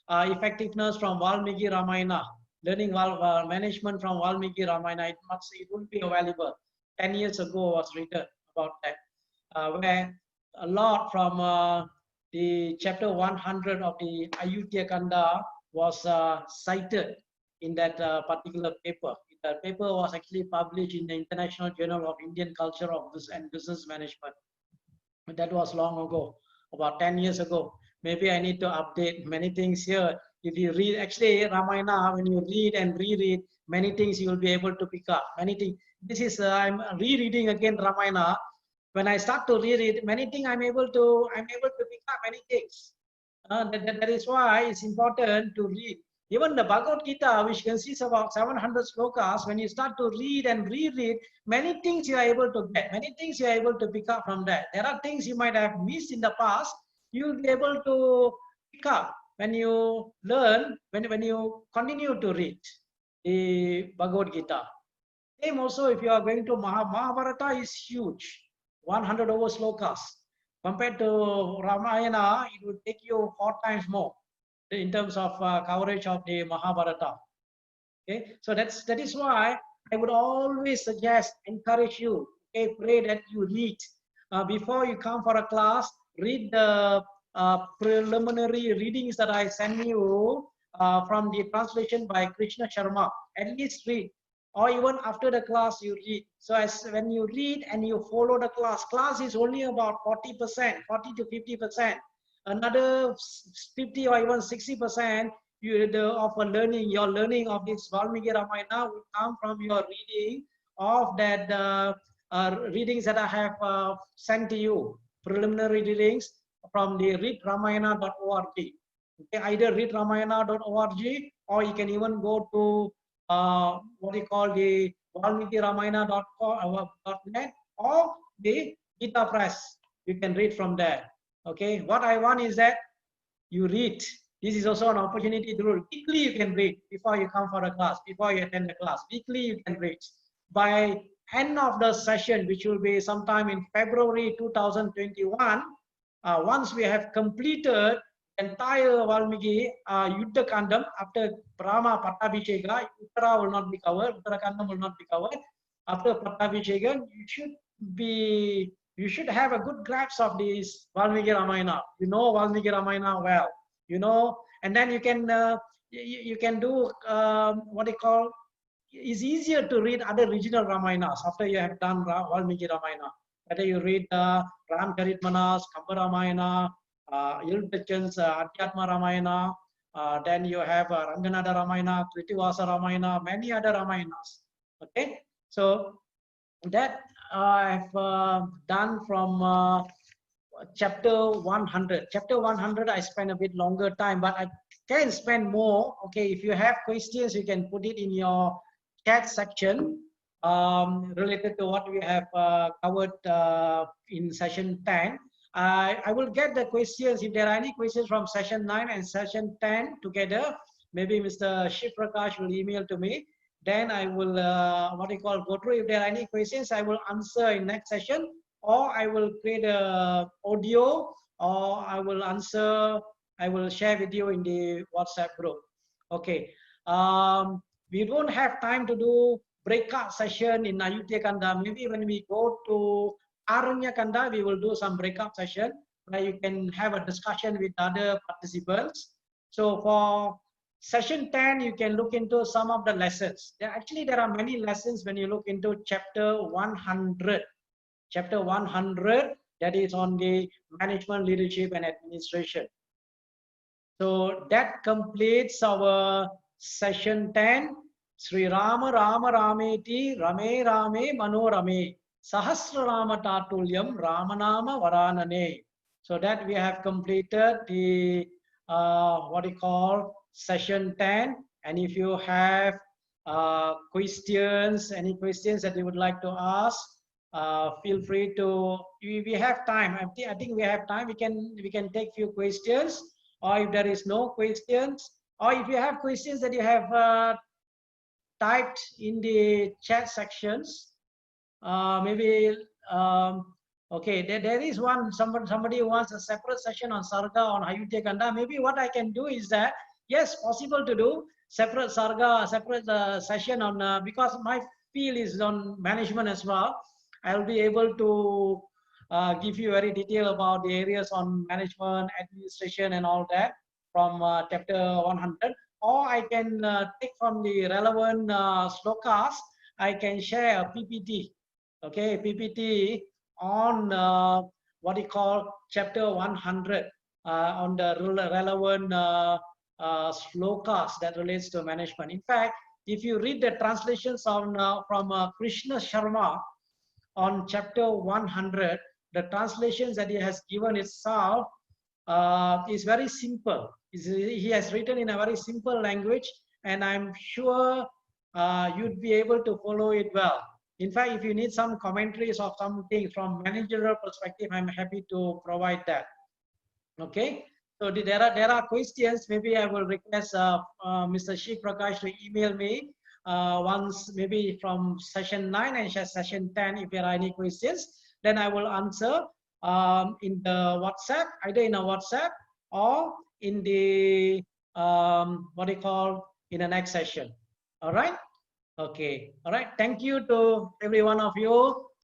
effectiveness from Valmiki Ramayana, learning management from Valmiki Ramayana. It would be valuable. 10 years ago was written about that, where a lot from the chapter 100 of the Ayodhya Kanda was cited in that particular paper. The paper was actually published in the International Journal of Indian Culture and Business Management. But that was long ago, about 10 years ago. Maybe I need to update many things here. If you read, actually, Ramayana, when you read and reread, many things you will be able to pick up. Many things. This is, I'm rereading again Ramayana. When I start to reread, many things I'm able to pick up many things. That is why it's important to read. Even the Bhagavad Gita, which consists of about 700 slokas, when you start to read and reread, many things you are able to get, many things you are able to pick up from that. There are things you might have missed in the past, you will be able to pick up when you learn, when you continue to read the Bhagavad Gita. Same also, if you are going to Mahabharata is huge, 100 over slokas. Compared to Ramayana, it would take you 4 times more in terms of coverage of the Mahabharata. Okay, so that is why I would always suggest, encourage you, okay, pray that you read before you come for a class. Read the preliminary readings that I send you from the translation by Krishna Sharma. At least read, or even after the class you read. So as when you read and you follow the class is only about 40%, 40 to 50%. Another 50 or even 60% of learning, your learning of this Valmiki Ramayana will come from your reading of that readings that I have sent to you, preliminary readings from the readramayana.org. Okay, either read Ramayana.org, or you can even go to what you call the Valmiki Ramayana.net or the Gita Press. You can read from there. Okay, what I want is that you read. This is also an opportunity to read. Weekly you can read before you come for a class, before you attend the class. Weekly you can read. By end of the session, which will be sometime in February 2021, once we have completed entire Valmiki Yuddha Kandam, after Brahma Pattabhisheka, Uttara will not be covered, Uttara Kandam will not be covered. After Pattabhisheka, you should have a good grasp of this Valmiki Ramayana. You know Valmiki Ramayana well, you know, and then you can do what they call. It's easier to read other regional Ramayanas after you have done Valmiki Ramayana. Whether you read Ramcharitmanas, Kamba Ramayana, Iltachan's Adhyatma Ramayana, then you have Ranganada Ramayana, Kritivasa Ramayana, many other Ramayanas. Okay, so that I've done from chapter 100. Chapter 100, I spent a bit longer time, but I can spend more. Okay, if you have questions, you can put it in your chat section related to what we have covered in session 10. I will get the questions. If there are any questions from session 9 and session 10 together, maybe Mr. Shiv Prakash will email to me. Then I will, go through. If there are any questions, I will answer in next session, or I will create a audio, or I will share with you in the WhatsApp group. Okay. We don't have time to do breakout session in Ayutthaya Kanda. Maybe when we go to Aranya Kanda, we will do some breakout session where you can have a discussion with other participants. So for session 10, you can look into some of the lessons. There are many lessons when you look into chapter 100. Chapter 100, that is on the management, leadership, and administration. So that completes our session 10. Sri Rama Rama Rameti Rame Rame Manorame Sahasra Rama Tatulyam Ramanama Varanane. So that we have completed the session 10. And if you have questions, any questions that you would like to ask, feel free to. We have time. I think we have time. We can take few questions. Or if there is no questions, or if you have questions that you have typed in the chat sections, maybe okay, there is one, somebody wants a separate session on Sarga on Ayutthaya Kanda. Maybe what I can do is that, yes, possible to do separate Sarga, separate session on, because my field is on management as well. I'll be able to give you very detail about the areas on management, administration, and all that from chapter 100. Or I can take from the relevant slokas. I can share a PPT. Okay, PPT on chapter 100 on the relevant slokas that relates to management. In fact, if you read the translations on from Krishna Sharma on chapter 100, the translations that he has given itself is very simple. He has written in a very simple language, and I'm sure you'd be able to follow it well. In fact, if you need some commentaries or something from managerial perspective, I'm happy to provide that. Okay. So there are questions. Maybe I will request Mr. Shiv Prakash to email me once, maybe from session 9 and session 10. If there are any questions, then I will answer in the WhatsApp, either in a WhatsApp or in the in the next session. All right. Okay. All right. Thank you to every one of you.